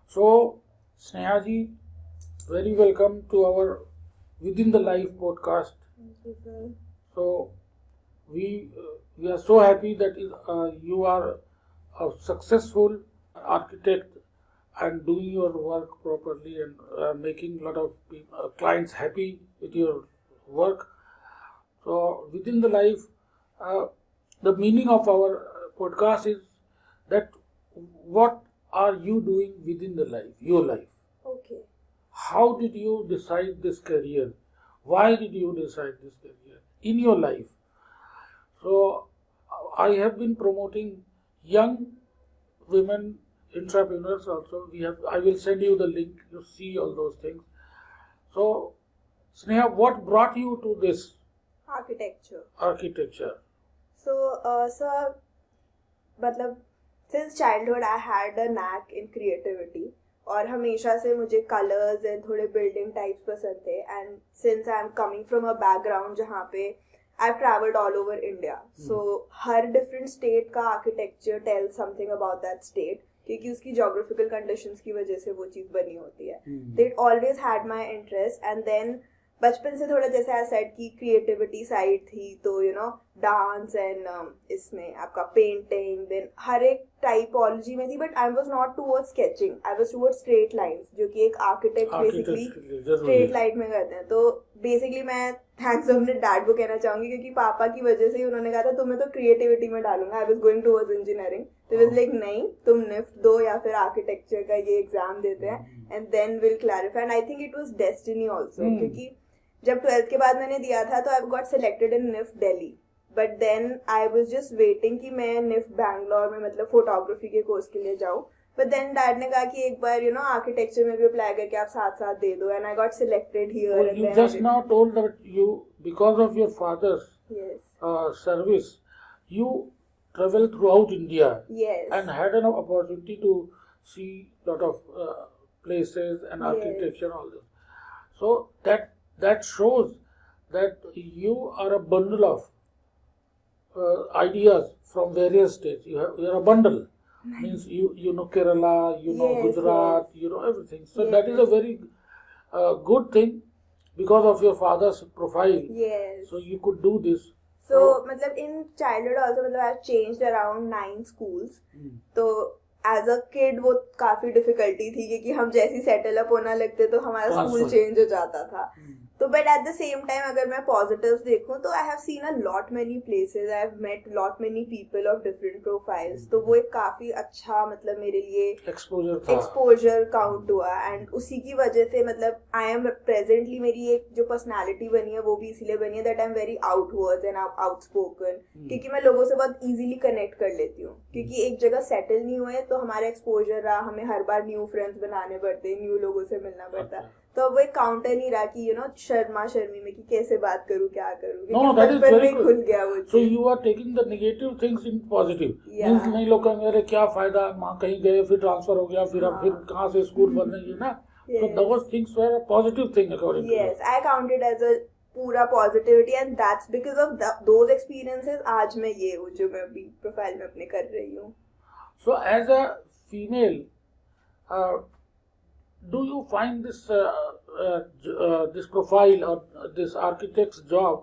So, Sneha ji, very welcome to our Within the Life podcast. Thank you, sir. So, we are so happy that you are a successful architect and doing your work properly and making a lot of clients happy with your work. So, Within the Life, the meaning of our podcast is that what are you doing within the life, your life? Okay. How did you decide this career? Why did you decide this career in your life? So, I have been promoting young women entrepreneurs also. I will send you the link. You see all those things. So, Sneha, what brought you to this Architecture. architecture? So, sir, मतलब since childhood I had a knack in creativity और हमेशा से मुझे colors and थोड़े building types पसंद थे and since I'm coming from a background जहाँ पे I've traveled all over India, so हर different state का architecture tells something about that state क्योंकि उसकी geographical conditions की वजह से वो चीज़ बनी होती है. They always had my interest and then बचपन से थोड़ा जैसे आई सेड की क्रिएटिविटी साइड थी तो डांस एंड इसमें आपका पेंटिंग देन हर एक टाइपोलॉजी में थी but I was not towards sketching I was towards straight lines जो कि एक आर्किटेक्ट बेसिकली स्ट्रेट लाइन में करते हैं. तो बेसिकली मैं थैंक्स अपने डैड को कहना चाहूंगी क्योंकि पापा की वजह से ही उन्होंने कहा था तुम्हें तो क्रिएटिविटी में डालूंगा. I was going towards engineering तो वाज लाइक नहीं तुम निफ्ट दो या फिर आर्किटेक्चर का ये एग्जाम देते हैं and then will clarify. And I think it was destiny also क्योंकि जब 12th के बाद मैंने दिया था तो I got selected in NIFT Delhi but then I was just waiting कि मैं निफ्ट बैंगलोर में मतलब फोटोग्राफी के कोर्स के लिए जाऊँ. बट देन डैड ने कहा कि एक बार आर्किटेक्चर में भी अप्लाई करके आप साथ साथ दे दो and I got selected here. You just now told that you, because of your father's service, you traveled throughout India and had an opportunity to see lot of places and architecture, all this. So that shows that you are a bundle of ideas from various states. You are a bundle. Means you know Kerala, you know Gujarat, you know everything. So that is a very good thing because of your father's profile. So you could do this. So मतलब in childhood also मतलब I've changed around 9 schools. तो as a kid वो काफी difficulty थी क्योंकि हम जैसी settle up होना लगते तो हमारा स्कूल चेंज हो जाता था. तो but at the same time अगर मैं पॉजिटिव्स देखूं तो I have seen a lot many places, I have met lot many people of different profiles. तो वो एक काफी अच्छा मतलब मेरे लिए एक्सपोजर काउंट हुआ एंड उसी की वजह से मतलब आई एम प्रेजेंटली मेरी एक जो पर्सनालिटी बनी है वो भी इसीलिए बनी है that I am very outwards and outspoken क्योंकि मैं लोगों से बहुत इजीली कनेक्ट कर लेती हूँ क्योंकि एक जगह सेटल नहीं हुए तो हमारा एक्सपोजर रहा, हमें हर बार न्यू फ्रेंड्स बनाने पड़ते, न्यू लोगों से मिलना पड़ता. तो वो एक काउंटर नहीं रहा कि शर्मा शर्मी में कि कैसे बात करूं क्या करूं. No, that is very good. खुल गया वो. So you are taking the negative things in positive. Means नहीं लोग कहेंगे अरे क्या फायदा, वहाँ कहीं गए फिर ट्रांसफर हो गया फिर अब फिर कहाँ से स्कूल बन रही है ना. So those things were a positive thing according to you. Yes, I counted as a पूरा positivity and that's because of those experiences आज मैं ये हूँ जो मैं अभी प्रोफाइल में अपने कर रही हूँ. So as a female, do you find this profile or this architect's job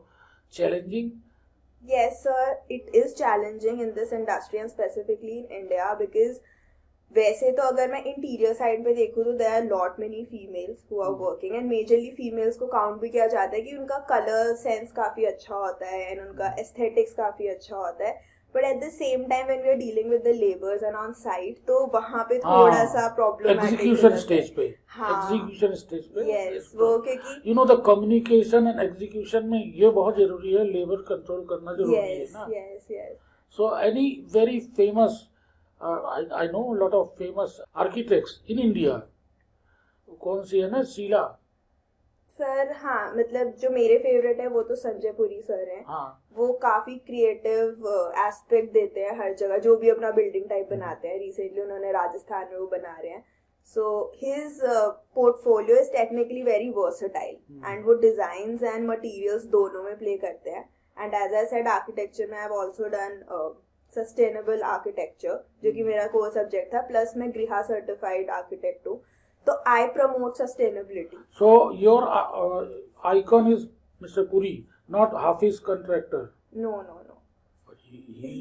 challenging? Yes, sir. It is challenging in this industry and specifically in India because वैसे तो अगर मैं इंटीरियर साइड पे देखूँ तो there are lot many females who are working and majorly females को count भी किया जाता है कि उनका कलर सेंस काफ़ी अच्छा होता है एंड उनका एस्थेटिक्स काफ़ी अच्छा होता है. But at the same time when we are dealing with the labours and on site तो वहाँ पे थोड़ा सा प्रॉब्लमैटिक एग्जीक्यूशन स्टेज पे यस वो क्योंकि द कम्युनिकेशन एंड एग्जीक्यूशन में ये बहुत जरूरी है, लेबर कंट्रोल करना जरूरी है ना. Yes so any very famous I know a lot of famous architects in India. कौन सी है ना, शीला सर. हाँ मतलब जो मेरे फेवरेट है वो तो संजय पुरी सर हैं. वो काफी क्रिएटिव एस्पेक्ट देते हैं हर जगह जो भी अपना बिल्डिंग टाइप बनाते हैं. रिसेंटली उन्होंने राजस्थान में वो बना रहे हैं. So his portfolio is technically very versatile and वो डिजाइन्स एंड मटेरियल्स दोनों में प्ले करते हैं. And as I said architecture में I have also done sustainable architecture, जो कि मेरा कोर सब्जेक्ट था, प्लस मैं गृहा सर्टिफाइड आर्किटेक्ट हूँ, तो I promote sustainability. So your icon is Mr. Puri, not Hafiz contractor. No no no, He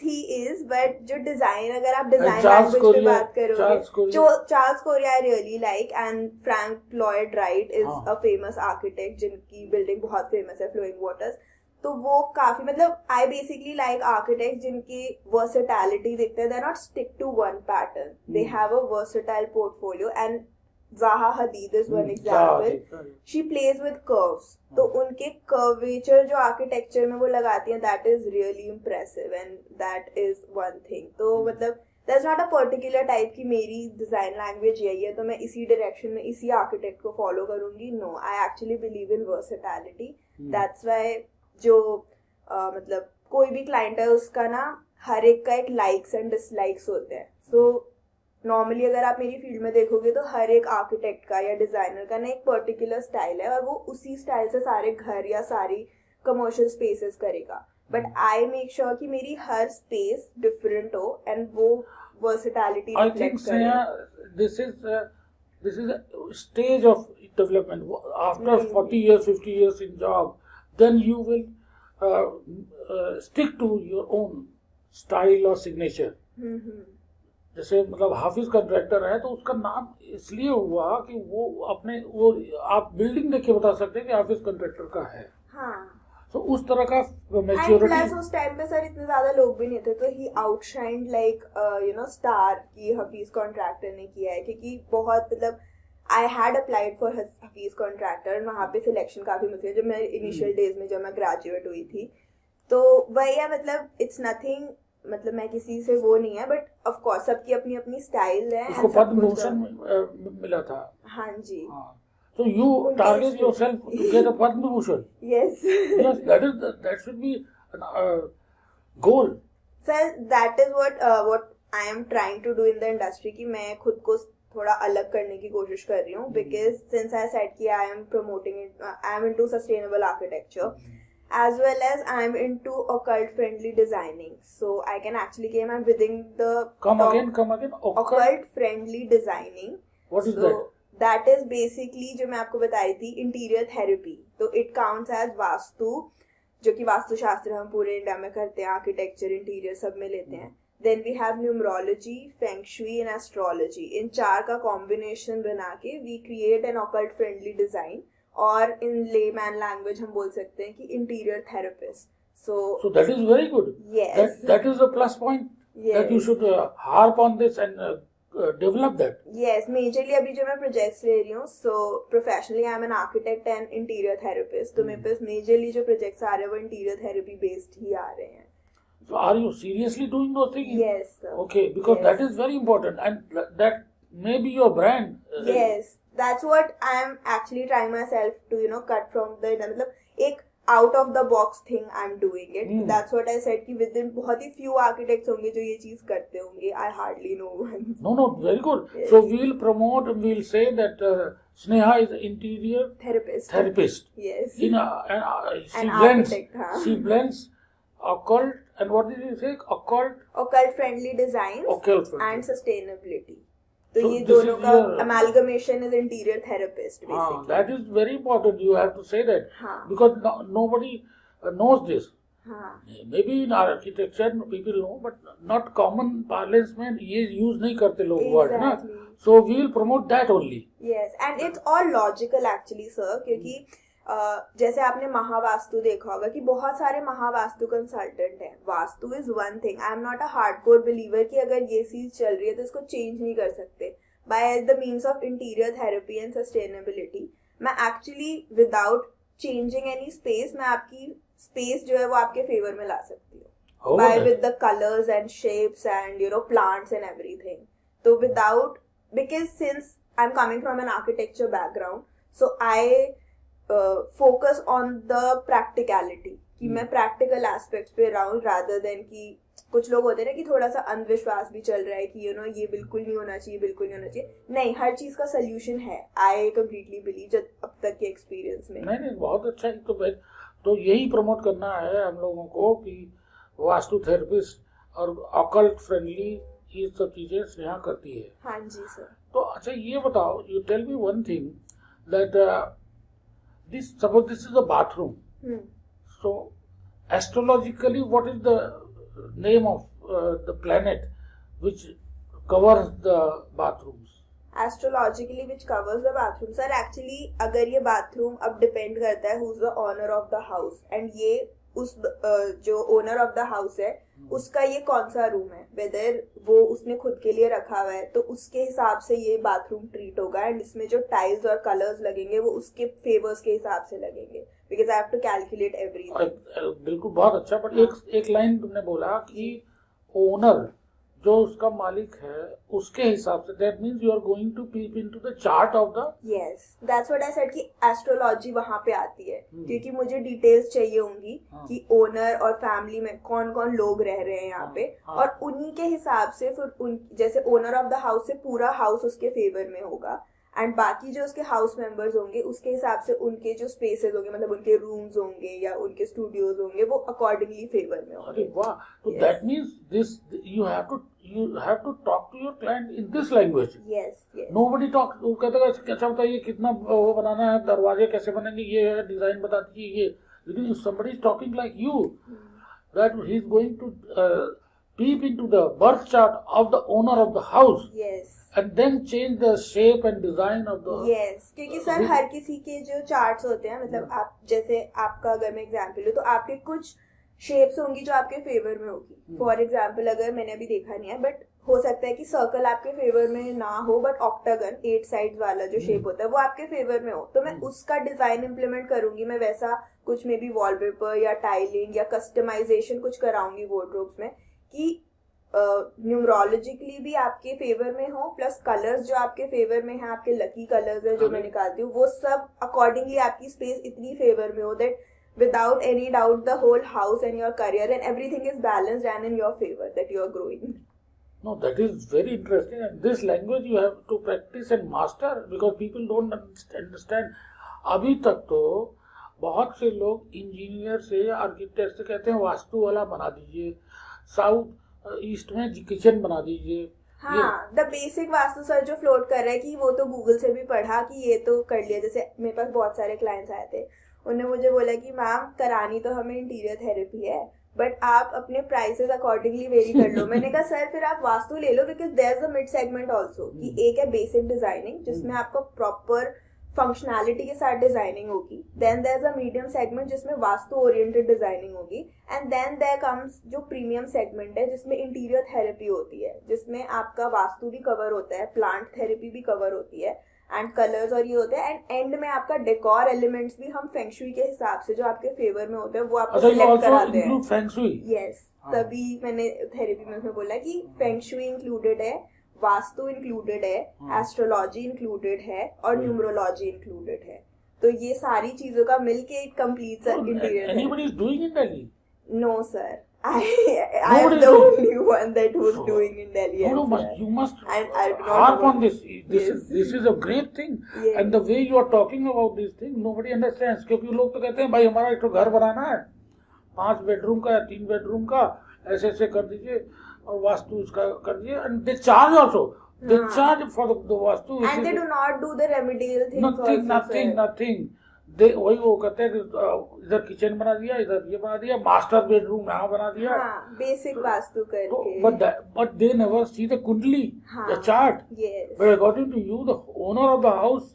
he is, but जो design, अगर आप डिजाइन Charles लैंग्वेज पे Correa- बात करोगे, Charles Correa- जो Charles Correa I really like, and Frank Lloyd Wright is हाँ. A famous architect जिनकी building बहुत फेमस है, फ्लोइंग वाटर्स. तो वो काफी, मतलब आई बेसिकली लाइक आर्किटेक्ट जिनकी वर्सेटैलिटी देखते हैं, दे are not stick to one pattern, they have a versatile portfolio. And Zaha Hadid is one example. She plays with curves. तो उनके curvature जो architecture में वो लगाती हैं, that is really impressive, and that is one thing. तो मतलब there's not a particular type की मेरी design language यही है तो मैं इसी direction में इसी architect को follow करूँगी. No, I actually believe in versatility. That's why जो मतलब कोई भी client है उसका ना हर एक का एक likes and dislikes होते हैं. So नॉर्मली अगर आप मेरी फील्ड में देखोगे तो हर एक आर्किटेक्ट का या डिजाइनर का ना एक पर्टिकुलर स्टाइल है, और वो उसी स्टाइल से सारे घर या सारी कमर्शियल स्पेसेस करेगा. बट आई मेक श्योर कि मेरी हर स्पेस डिफरेंट हो एंड वो versatility I think this is a stage of development. After 40 years, 50 years in job, then you will stick to your own style or signature. जैसे मतलब हाफिज contractor है तो उसका नाम इसलिए हुआ कि वो अपने वो आप बिल्डिंग देख के बता सकते हैं कि हाफिज कॉन्ट्रैक्टर का है. हाँ. तो उस तरह का एंड मैच्योरिटी. प्लस उस टाइम पे सर इतने ज्यादा लोग भी नहीं थे, तो ही आउटशाइंड लाइक स्टार की हफीज कॉन्ट्रैक्टर ने किया है, क्योंकि बहुत मतलब I had applied for Hafeez contractor, वहाँ पे सिलेक्शन काफी मुश्किल है जब मैं इनिशियल डेज में, जब मैं ग्रेजुएट हुई थी. तो वही है, मतलब इट्स नथिंग, मतलब मैं किसी से वो नहीं है, बट ऑफ कोर्स सबकी अपनी अपनी स्टाइल है. उसको पद्म भूषण मिला था. हाँ जी. So you target yourself to get a Padma Bhushan. Yes. Yes, that should be a goal. Sir, that is what I am trying to do in the industry, कि मैं खुद को थोड़ा अलग करने की कोशिश कर रही हूँ, because since I said कि I am promoting it, I am into sustainable architecture, as well as I am into occult friendly designing, so I can actually claim I'm within the Come again. occult friendly designing. What is So, that? That is basically जो मैं आपको बता रही थी, interior therapy. तो it counts as vastu, जो कि वास्तु शास्त्र हम पूरे इंडिया में करते हैं, आर्किटेक्चर इंटीरियर सब में लेते हैं. Then we have numerology, feng shui and astrology. इन चार का कॉम्बिनेशन बना के we create an occult friendly design, और इन लेमैन लैंग्वेज हम बोल सकते हैं कि interior therapist. So that is very good. Yes. That is a plus point. Yes. That you should harp on this and develop that. Yes, majorly अभी जो मैं projects ले रही हूँ, so professionally I am an architect and interior therapist. तो मेरे पास majorly जो projects आ रहे हैं वो interior therapy based ही आ रहे हैं. So are you seriously doing those things? Yes, sir. Okay, because Yes. that is very important, and that may be your brand. Yes, that's what I am actually trying myself to cut from the मतलब एक out of the box thing I'm doing it. That's what I said कि within बहुत ही few architects होंगे जो ये चीज करते होंगे. I hardly know one. No, very good. Yes. So we'll promote, we'll say that Sneha is interior Therapist. Yes. She An blends. architect, huh? She blends occult and what did you say? Occult friendly designs Occult friendly. and sustainability. तो So ये this दोनों is का your- amalgamation is interior therapist basically. That is very important. You have to say that हाँ. because nobody knows this. हाँ. Maybe in architecture people know, but not common parlance में ये use नहीं करते लोग word ना. Exactly. So we will promote that only. Yes, and it's all logical actually, sir, क्योंकि जैसे आपने महावास्तु देखा होगा कि बहुत सारे महावास्तु कंसल्टेंट हैं. Vastu is one thing. I am not a hardcore believer कि अगर ये चीज चल रही है तो इसको चेंज नहीं कर सकते. By the means of interior therapy and sustainability मैं actually without changing any space मैं आपकी स्पेस जो है वो आपके फेवर में ला सकती हूँ. By with the colors and shapes and plants and everything. So because since I'm coming from an architecture background, so I focus on the practicality कि मैं practical aspects पे रहूँ rather than कि कुछ लोग होते हैं ना कि थोड़ा सा अंधविश्वास भी चल रहा है कि ये बिल्कुल नहीं होना चाहिए. नहीं, हर चीज का सोल्यूशन है. I completely believe जब अब तक के एक्सपीरियंस में. नहीं बहुत अच्छा है. तो यही प्रमोट करना है हम लोगों को कि वास्तु थेरेपिस्ट और ऑकल्ट फ्रेंडली ये सब चीजें स्नेहा करती है. हाँ जी सर. तो अच्छा ये बताओ, you tell me one thing that this suppose this is a bathroom. So astrologically what is the name of the planet which covers the bathrooms? Astrologically which covers the bathroom. Sir, actually अगर ये bathroom अब depend करता है who's the owner of the house, and ये उस जो owner of the house है उसका ये कौन सा रूम है, whether वो उसने खुद के लिए रखा हुआ है तो उसके हिसाब से ये बाथरूम ट्रीट होगा, एंड इसमें जो टाइल्स और कलर्स लगेंगे वो उसके फेवर्स के हिसाब से लगेंगे, because I have to calculate everything. बिल्कुल, बहुत अच्छा. बट एक लाइन तुमने बोला कि ओनर जो उसका मालिक है उसके हिसाब से, that means you are going to peep into the chart of the. Yes, that's what I said कि एस्ट्रोलॉजी वहां पे आती है, क्योंकि मुझे डिटेल्स चाहिए होंगी कि ओनर और फैमिली में कौन कौन लोग रह रहे हैं यहाँ पे, और उन्हीं के हिसाब से फिर उन जैसे ओनर ऑफ द हाउस से पूरा हाउस उसके फेवर में होगा, एंड बाकी जो उसके हाउस मेंबर्स होंगे उसके हिसाब से उनके जो स्पेसेस होंगे, मतलब उनके रूम्स होंगे या उनके स्टूडियोज होंगे, वो अकॉर्डिंगली फेवर में होंगे. अरे वाह, तो that means this you have to talk to your client in this language. Yes yes. Nobody talk. वो कहता है अच्छा बताइए कितना वो बनाना है, दरवाजे कैसे बनेंगे, ये है डिजाइन बता दीजिए ये. लेकिन if somebody is talking like you, that he is going to peep into the birth chart of the owner of the house. Yes. And then change the shape and design of the. Yes, क्योंकि sir हर किसी के जो charts होते हैं, मतलब आप जैसे आपका अगर मैं एग्जांपल लूँ तो आपके कुछ शेप्स होंगी जो आपके फेवर में होगी. फॉर एग्जांपल अगर मैंने अभी देखा नहीं है, बट हो सकता है कि सर्कल आपके फेवर में ना हो, बट ऑक्टागन 8 साइड्स वाला जो शेप होता है वो आपके फेवर में हो, तो मैं उसका डिजाइन इम्प्लीमेंट करूंगी. मैं वैसा कुछ मे बी वॉलपेपर या टाइलिंग या कस्टमाइजेशन कुछ कराऊंगी वार्डरोब्स में, कि न्यूमरोलॉजिकली भी आपके फेवर में हो, प्लस कलर्स जो आपके फेवर में है, आपके लकी कलर्स है जो मैं निकालती हूँ, वो सब अकॉर्डिंगली आपकी स्पेस इतनी फेवर में हो that without any doubt the whole house and your career and everything is balanced and in your favor, that you are growing. No, that is very interesting, and this language you have to practice and master because people don't understand. अभी तक तो बहुत से लोग engineer से, architect से कहते हैं वास्तु वाला बना दीजिए, साउथ ईस्ट में किचन बना दीजिए. हाँ, द बेसिक वास्तु सर जो फ्लोट कर रहा है कि वो तो गूगल से भी पढ़ा कि ये तो कर लिया. जैसे मेरे पास बहुत सारे क्लाइंट्स आए थे, उन्होंने मुझे बोला कि मैम करानी तो हमें इंटीरियर थेरेपी है, बट आप अपने प्राइसेस अकॉर्डिंगली वेरी कर लो. मैंने कहा सर फिर आप वास्तु ले लो, because there is a mid segment also, कि एक है बेसिक डिजाइनिंग जिसमें आपको प्रॉपर फंक्शनैलिटी के साथ डिजाइनिंग होगी, then there is a medium segment जिसमें वास्तु ओरिएंटेड डिजाइनिंग होगी, एंड देन देयर कम्स जो प्रीमियम सेगमेंट है जिसमें इंटीरियर थेरेपी होती है, जिसमें आपका वास्तु भी कवर होता है, प्लांट थेरेपी भी कवर होती है, एंड कलर्स और ये होते हैं, एंड एंड में आपका डेकोर एलिमेंट्स भी हम फेंग शुई के हिसाब से जो आपके फेवर में होते हैं वो आपको सिलेक्ट कराते हैं. यस, तभी मैंने थेरेपी में उसमें बोला कि फेंग शुई इंक्लूडेड है, वास्तु इंक्लूडेड है, एस्ट्रोलॉजी इंक्लूडेड है और न्यूमरोलॉजी इंक्लूडेड है. तो ये सारी चीजों का मिलके एक कंप्लीट इंटीरियर है. Anybody is doing in Delhi? No sir, I am the only one that was doing in Delhi. No, you must I do not harp know. on this. This is a great thing, Yes. and the way you are talking about this thing, nobody understands. क्योंकि लोग तो कहते हैं भाई हमारा एक तो घर बनाना है, 5 बेडरूम का या 3 बेडरूम का, ऐसे ऐसे कर दीजिए और वास्तु उसका कर दीजिए, and they charge also. They charge for the vastu. And they do not do the remedial things. Nothing. they वही वो कहते हैं कि इधर किचन बना दिया, इधर ये बना दिया, मास्टर बेडरूम यहाँ बना दिया. बेसिक वास्तु करके. But they never see the kundali, the chart. Yes. But according to you, the owner of the house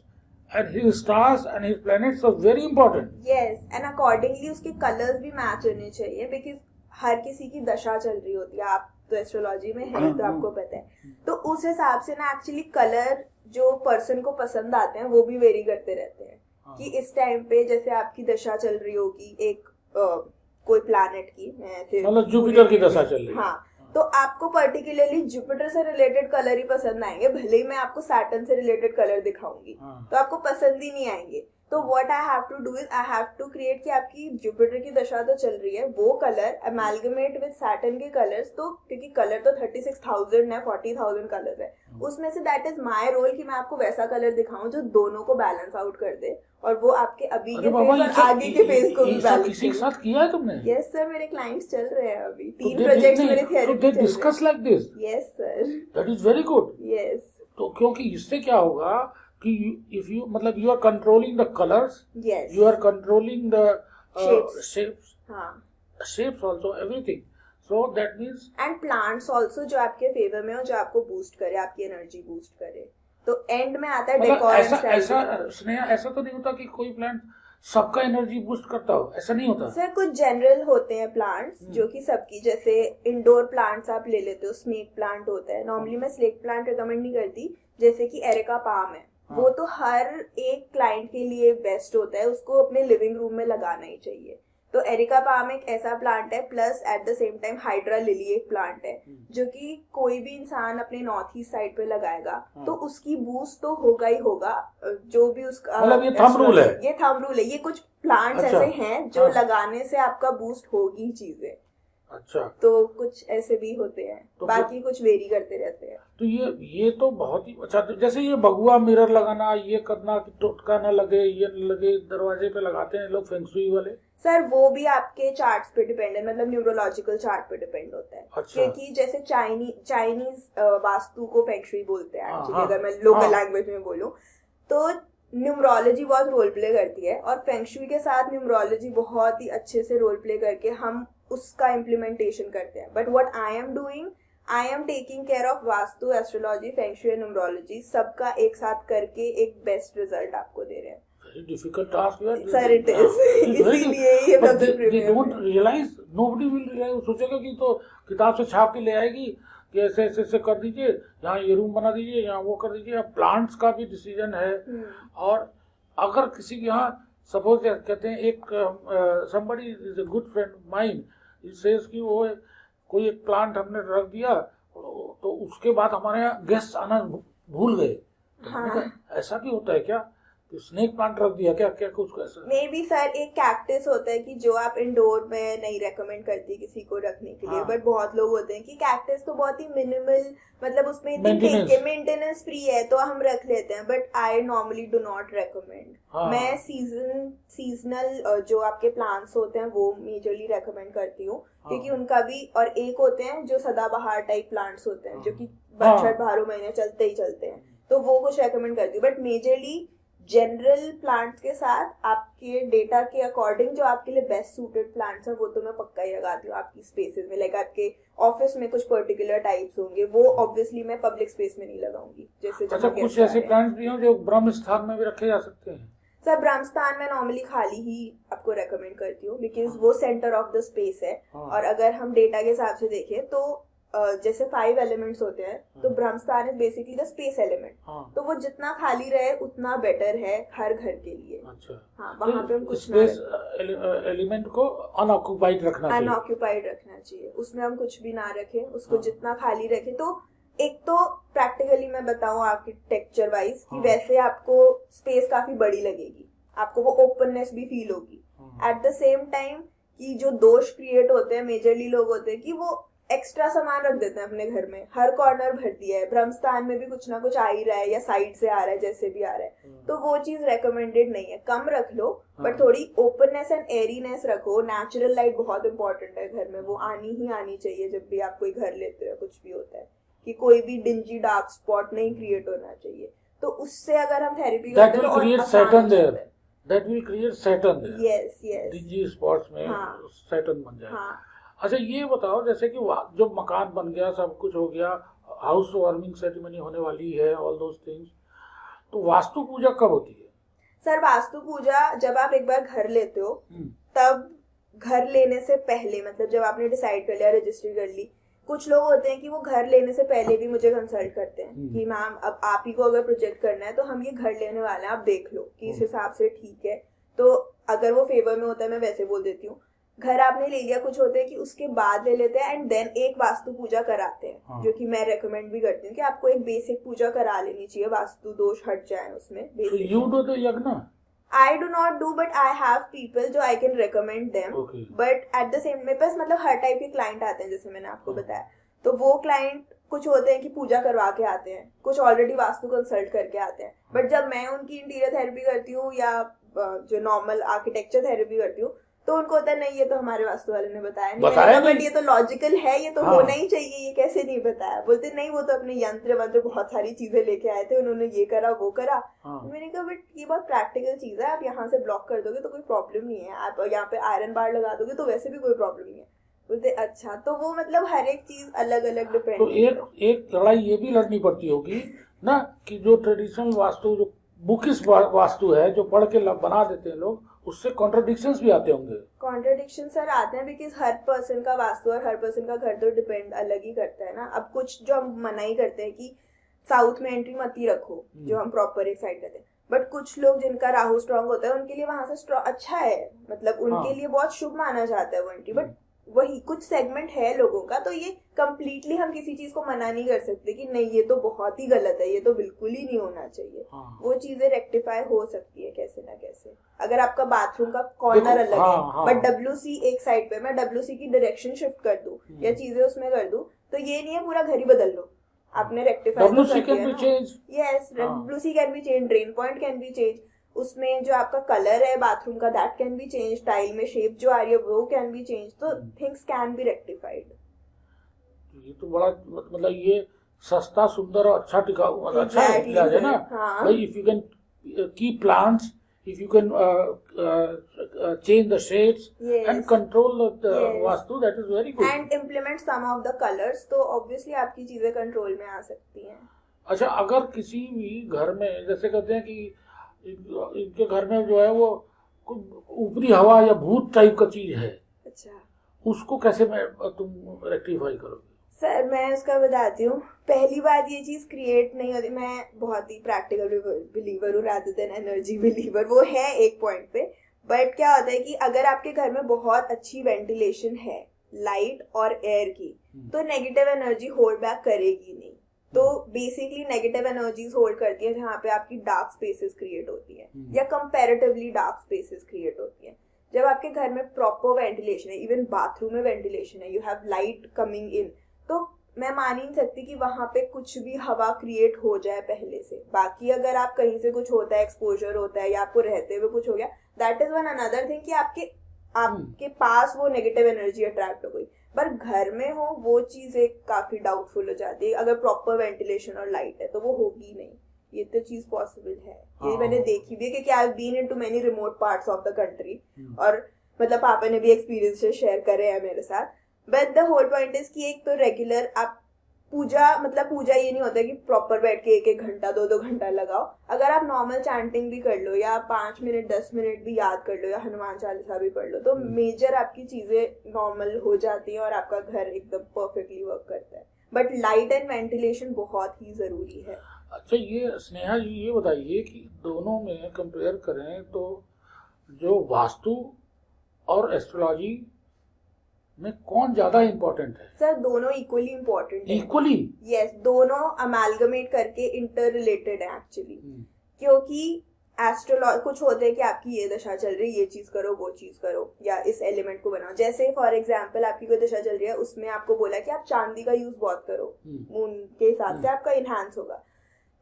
and his stars and his planets are very important. Yes, and accordingly उसके colours भी match होने चाहिए, because हर किसी की दशा चल रही होती है. आप तो एस्ट्रोलॉजी में है तो आपको पता है, तो उस हिसाब से ना एक्चुअली कलर जो पर्सन को पसंद आते हैं वो भी वेरी करते रहते हैं. कि इस टाइम पे जैसे आपकी दशा चल रही होगी एक कोई प्लैनेट की, मतलब जुपिटर की दशा चल रही है. हाँ, तो आपको पर्टिकुलरली जुपिटर से रिलेटेड कलर ही पसंद आएंगे, भले ही मैं आपको सैटर्न से रिलेटेड कलर दिखाऊंगी तो आपको पसंद ही नहीं आएंगे. तो what I have to do is I have to create कि आपकी जुपिटर की दशा तो चल रही है, वो कलर अमेलगमेट विद सैटर्न के कलर्स, तो क्योंकि कलर तो 36,000 है, 40,000 कलर है, उसमें say that is my role कि मैं आपको वैसा कलर दिखाऊं जो दोनों को बैलेंस आउट कर दे और वो आपके अभी के फेस और आगे के फेस को भी बैलेंस किसी के साथ किया है तुमने? यस सर, मेरे क्लाइंट्स चल रहे हैं अभी, 3 प्रोजेक्ट्स मेरे थेरेपी चल रहे हैं। Discuss like this? Yes sir, that is very good. Yes, तो क्योंकि इससे क्या होगा कि इफ यू मतलब you are controlling the colours, yes, you are controlling the shapes, हाँ, shapes also, everything, so that means and plants also जो आपके फेवर में हो, जो आपको बूस्ट करे, आपकी एनर्जी बूस्ट करे। तो एंड में आता है डेकोर एंड स्टाइल। ऐसा स्नेहा, ऐसा तो नहीं होता कि कोई प्लांट सबका एनर्जी बूस्ट करता हो, ऐसा नहीं होता सर। कुछ जनरल होते हैं प्लांट्स जो कि सबकी, जैसे इंडोर प्लांट्स आप ले लेते हो, स्नेक प्लांट होता है, नॉर्मली मैं स्नेक प्लांट रिकमेंड नहीं करती, जैसे कि एरिका पाम है, वो तो हर एक क्लाइंट के लिए बेस्ट होता है, उसको अपने लिविंग रूम में लगाना ही चाहिए। तो एरिका पाम एक ऐसा प्लांट है, plus eight the same time hydra lily एक प्लांट है जो कि कोई भी इंसान अपने नॉर्थ ईस्ट साइड पे लगाएगा तो उसकी बूस्ट तो होगा ही होगा, जो भी उसका मतलब ये थंब रूल है, ये थंब रूल है। ये कुछ प्लांट्स अच्छा, ऐसे हैं जो लगाने से आपका बूस्ट होगी चीजें। अच्छा, तो कुछ ऐसे भी होते हैं, तो बाकी कुछ वेरी करते रहते हैं। तो ये तो बहुत ही अच्छा। जैसे ये भगवा मिरर लगाना, ये करना कि टोटका ना लगे, ये न लगे, दरवाजे पे लगाते हैं लोग फेंग शुई वाले। सर वो भी आपके चार्ट्स पे डिपेंड है, मतलब न्यूरोलॉजिकल चार्ट पे डिपेंड होता है। अच्छा। क्योंकि जैसे चाइनीज वास्तु को फेंग शुई बोलते हैं एक्चुअली, हाँ, अगर मैं लोकल हाँ, लैंग्वेज में बोलूं तो न्यूमरोलॉजी बहुत रोल प्ले करती है और फेंग शुई के साथ न्यूमरोलॉजी बहुत ही अच्छे से रोल प्ले करके हम उसका इम्प्लीमेंटेशन करते हैं। But what I am doing, I am taking care of vastu, astrology, feng shui, numerology, सबका एक साथ करके एक बेस्ट रिजल्ट आपको दे रहे हैं। Very difficult task, यार। सर इट इज, इसीलिए ये सबसे premium don't realize, nobody will realize। वो सोचेगा कि तो किताब से छाप के ले आएगी कि ऐसे ऐसे ऐसे कर दीजिए, यहाँ ये रूम बना दीजिए, यहाँ वो कर दीजिए। प्लांट्स का भी डिसीजन है। और अगर किसी के यहाँ सपोज कहते हैं एक somebody is a good friend mine, he says कि वो कोई एक प्लांट हमने रख दिया तो उसके बाद हमारे यहाँ गेस्ट आना भूल गए। तो मैंने कहा, ऐसा भी होता है क्या? स्नेक प्लांट रख दिया क्या? क्या कुछ ऐसा? मे बी सर एक कैक्टस होता है कि जो आप इंडोर में नहीं रेकमेंड करती किसी को रखने के लिए, बट बहुत लोग होते हैं कि कैक्टस तो बहुत ही मिनिमल, मतलब उसमें मेंटेनेंस फ्री है तो हम रख लेते हैं, but I normally do not recommend. मैं सीजनल जो आपके प्लांट्स होते हैं वो मेजरली रेकमेंड करती हूँ, क्योंकि उनका भी, और एक होते हैं जो सदाबहार टाइप प्लांट्स होते हैं जो कि बरसात 12 महीने चलते ही चलते हैं, तो वो कुछ रेकमेंड करती हूँ। बट मेजरली जनरल प्लांट्स के साथ आपके डेटा के अकॉर्डिंग जो आपके लिए बेस्ट सूटेड प्लांट्स हैं वो तो मैं पक्का ही लगाती हूँ आपकी स्पेसेस में। लाइक आपके ऑफिस में कुछ पर्टिकुलर टाइप्स होंगे, वो ऑब्वियसली मैं पब्लिक स्पेस में नहीं लगाऊंगी। जैसे अच्छा, कुछ ऐसे प्लांट्स भी हैं जो ब्रह्म स्थान में भी रखे जा सकते हैं? सर ब्रह्म स्थान में नॉर्मली खाली ही आपको रेकमेंड करती हूँ, बिकॉज वो सेंटर ऑफ द स्पेस है। और अगर हम डेटा के हिसाब से देखें तो जैसे 5 एलिमेंट्स होते हैं, तो ब्रह्म स्थान is basically the space element, तो वो जितना खाली रहे उतना बेटर है हर घर के लिए। अच्छा, हाँ, वहाँ पे हम कुछ स्पेस एलिमेंट को अनऑक्युपाइड रखना चाहिए। अनऑक्युपाइड रखना चाहिए, उसमें हम कुछ भी ना रखें, उसको जितना खाली रखें। तो एक तो प्रैक्टिकली मैं बताऊं आर्किटेक्चर वाइज कि वैसे आपको स्पेस काफी बड़ी लगेगी, आपको वो ओपननेस भी फील होगी। एट द सेम टाइम कि जो दोष क्रिएट होते हैं, मेजरली लोग होते हैं कि वो एक्स्ट्रा सामान रख देते हैं अपने घर में, हर कॉर्नर भर दिया है, ब्रह्म स्थान में भी कुछ ना कुछ आ ही रहा है या साइड से आ रहा है, जैसे भी आ रहा है, तो वो चीज रेकमेंडेड नहीं है। कम रख लो, बट थोड़ी ओपननेस एंड एरीनेस रखो। नेचुरल लाइट बहुत इंपॉर्टेंट है घर में, वो आनी ही आनी चाहिए जब भी आप कोई घर लेते हो, कुछ भी होता है, कि कोई भी डिंजी डार्क स्पॉट नहीं क्रिएट होना चाहिए। तो उससे अगर हम थेरेपी करते हैं तो create Saturn there, that will create Saturn there. Yes yes, dingy spots में सैटर्न बन जाए। अच्छा, ये बताओ, जैसे कि जो मकान बन गया, सब कुछ हो गया, हाउस वार्मिंग सेरेमनी होने वाली है, ऑल दोस थिंग्स, तो वास्तु पूजा कब होती है? सर वास्तु पूजा जब आप एक बार घर लेते हो, तब घर लेने से पहले, मतलब जब आपने डिसाइड कर लिया, रजिस्ट्री कर ली, कुछ लोग होते हैं कि वो घर लेने से पहले भी मुझे कंसल्ट करते हैं कि मैम अब आप ही को अगर प्रोजेक्ट करना है तो हम ये घर लेने वाले हैं, आप देख लो कि इस हिसाब से ठीक है। तो अगर वो फेवर में होता है मैं वैसे बोल देती हूँ। घर आपने ले लिया, कुछ होते हैं कि उसके बाद ले लेते हैं एंड देन एक वास्तु पूजा कराते हैं, जो कि मैं रेकमेंड भी करती हूँ कि आपको एक बेसिक पूजा करा लेनी चाहिए, वास्तु दोष हट जाए उसमें। यू डू द यज्ञ? I do not do, but I have people जो I can recommend them. Okay. But at the same, मेरे पास मतलब हर टाइप के क्लाइंट आते हैं, जैसे मैंने आपको बताया. तो वो क्लाइंट कुछ होते हैं कि पूजा करवा के आते हैं, कुछ ऑलरेडी वास्तु कंसल्ट करके आते हैं. बट जब मैं उनकी इंटीरियर थेरेपी करती हूँ या जो नॉर्मल आर्किटेक्चर थेरेपी करती हूँ, तो उनको होता है नहीं ये तो हमारे वास्तु वाले ने बताया नहीं, बट ये तो लॉजिकल है, ये तो होना ही चाहिए, ये कैसे नहीं बताया. बोलते नहीं वो तो अपने यंत्र वंत्र बहुत सारी चीजें लेके आए थे, उन्होंने ये करा वो करा. मैंने कहा बट ये बहुत प्रैक्टिकल चीज है, आप यहाँ से ब्लॉक कर दोगे तो कोई प्रॉब्लम नहीं है, आप यहाँ पे आयरन बार लगा दोगे तो वैसे भी कोई प्रॉब्लम नहीं है. बोलते अच्छा. तो वो मतलब हर एक चीज अलग अलग डिपेंड. तो एक लड़ाई ये भी लड़नी पड़ती होगी ना कि जो ट्रेडिशनल वास्तु, जो बुकिश वास्तु है, जो पढ़ के बना देते हैं लोग, उससे कॉन्ट्रडिक्शंस भी आते होंगे. कॉन्ट्रडिक्शन सर आते हैं, बिकॉज हर पर्सन का वास्तु और हर पर्सन का घर तो डिपेंड अलग ही करता है ना. अब कुछ जो हम मनाही करते हैं कि साउथ में एंट्री मत ही रखो, जो हम प्रॉपर एक साइड करते हैं, बट कुछ लोग जिनका राहु स्ट्रांग होता है उनके लिए वहां से अच्छा है, मतलब उनके लिए बहुत शुभ माना जाता है वो एंट्री. बट वही कुछ सेगमेंट है लोगों का, तो ये कंप्लीटली हम किसी चीज को मना नहीं कर सकते कि नहीं ये तो बहुत ही गलत है, ये तो बिल्कुल ही नहीं होना चाहिए. वो चीजें रेक्टिफाई हो सकती है कैसे ना कैसे. अगर आपका बाथरूम का कॉर्नर अलग है बट WC एक साइड पे, मैं WC की डायरेक्शन शिफ्ट कर दूं या चीजें उसमें कर दूं, तो ये नहीं है पूरा घर ही बदल लो. आपने rectify WC can be change. Yes, WC can be change, drain point can be change, उसमें जो आपका कलर है बाथरूम का that can be change, tile में शेप जो आ रही है वो कैन बी चेंज. तो थिंग्स कैन बी रेक्टिफाइड. ये तो बड़ा मतलब ये सस्ता सुंदर और अच्छा टिकाऊ अच्छा इलाज है ना भाई. If you can keep plants, if you can change the shades and control the vastu, that is very good. And implement some of the colors, तो obviously आपकी चीजें कंट्रोल में आ सकती हैं. अच्छा, अगर किसी भी घर में जैसे कहते हैं कि इनके घर में जो है वो ऊपरी हवा या भूत टाइप का चीज है, अच्छा, उसको कैसे तुम रेक्टिफाई करोगे? सर मैं उसका बताती हूँ. पहली बात ये चीज क्रिएट नहीं होती. मैं बहुत ही प्रैक्टिकल बिलीवर हूँ रादर देन एनर्जी बिलीवर. वो है एक पॉइंट पे. बट क्या होता है कि अगर आपके घर में बहुत अच्छी वेंटिलेशन है, लाइट और एयर की, तो नेगेटिव एनर्जी होल्ड बैक करेगी नहीं. तो बेसिकली नेगेटिव एनर्जीज होल्ड करती है जहाँ पे आपकी डार्क स्पेसेस क्रिएट होती है या कंपैरेटिवली डार्क स्पेसेस क्रिएट होती है. जब आपके घर में प्रॉपर वेंटिलेशन है, इवन बाथरूम में वेंटिलेशन है, you have light coming in, तो मैं मान ही नहीं सकती कि वहां पे कुछ भी हवा क्रिएट हो जाए पहले से. बाकी अगर आप कहीं से कुछ होता है, एक्सपोजर होता है या आपको रहते हुए कुछ हो गया, that is one another thing कि आपके पास वो नेगेटिव एनर्जी अट्रैक्ट हो गई. पर घर में हो वो चीजें काफी डाउटफुल हो जाती है. अगर प्रॉपर वेंटिलेशन और लाइट है तो वो होगी नहीं. ये तो चीज पॉसिबल है, ये मैंने देखी भी है क्योंकि I have been into many remote parts of the country. और मतलब पापा ने भी एक्सपीरियंस शेयर करे हैं मेरे साथ. But the whole point is कि एक तो रेगुलर आप पूजा ये नहीं होता कि प्रॉपर बैठ के 1-1 घंटा 2-2 घंटा लगाओ. अगर आप नॉर्मल चैंटिंग भी कर लो या 5 मिनट 10 मिनट भी याद कर लो या हनुमान चालीसा भी पढ़ लो, तो मेजर आपकी चीजें नॉर्मल हो जाती हैं और आपका घर एकदम परफेक्टली वर्क करता है. बट लाइट एंड वेंटिलेशन बहुत ही जरूरी है. अच्छा, ये स्नेहा जी ये बताइए कि दोनों में कंपेयर करें तो जो वास्तु और एस्ट्रोलॉजी में कौन ज्यादा इम्पोर्टेंट है? सर दोनों इक्वली इम्पोर्टेंट है. इक्वली? यस, दोनों अमेलगमेट करके इंटर रिलेटेड है एक्चुअली. क्योंकि एस्ट्रोलॉजी कुछ होते हैं कि आपकी ये दशा चल रही है, ये चीज करो वो चीज करो या इस एलिमेंट को बनाओ. जैसे फॉर एग्जांपल आपकी कोई दशा चल रही है, उसमें आपको बोला कि आप चांदी का यूज बहुत करो, मून के हिसाब से आपका इनहांस होगा.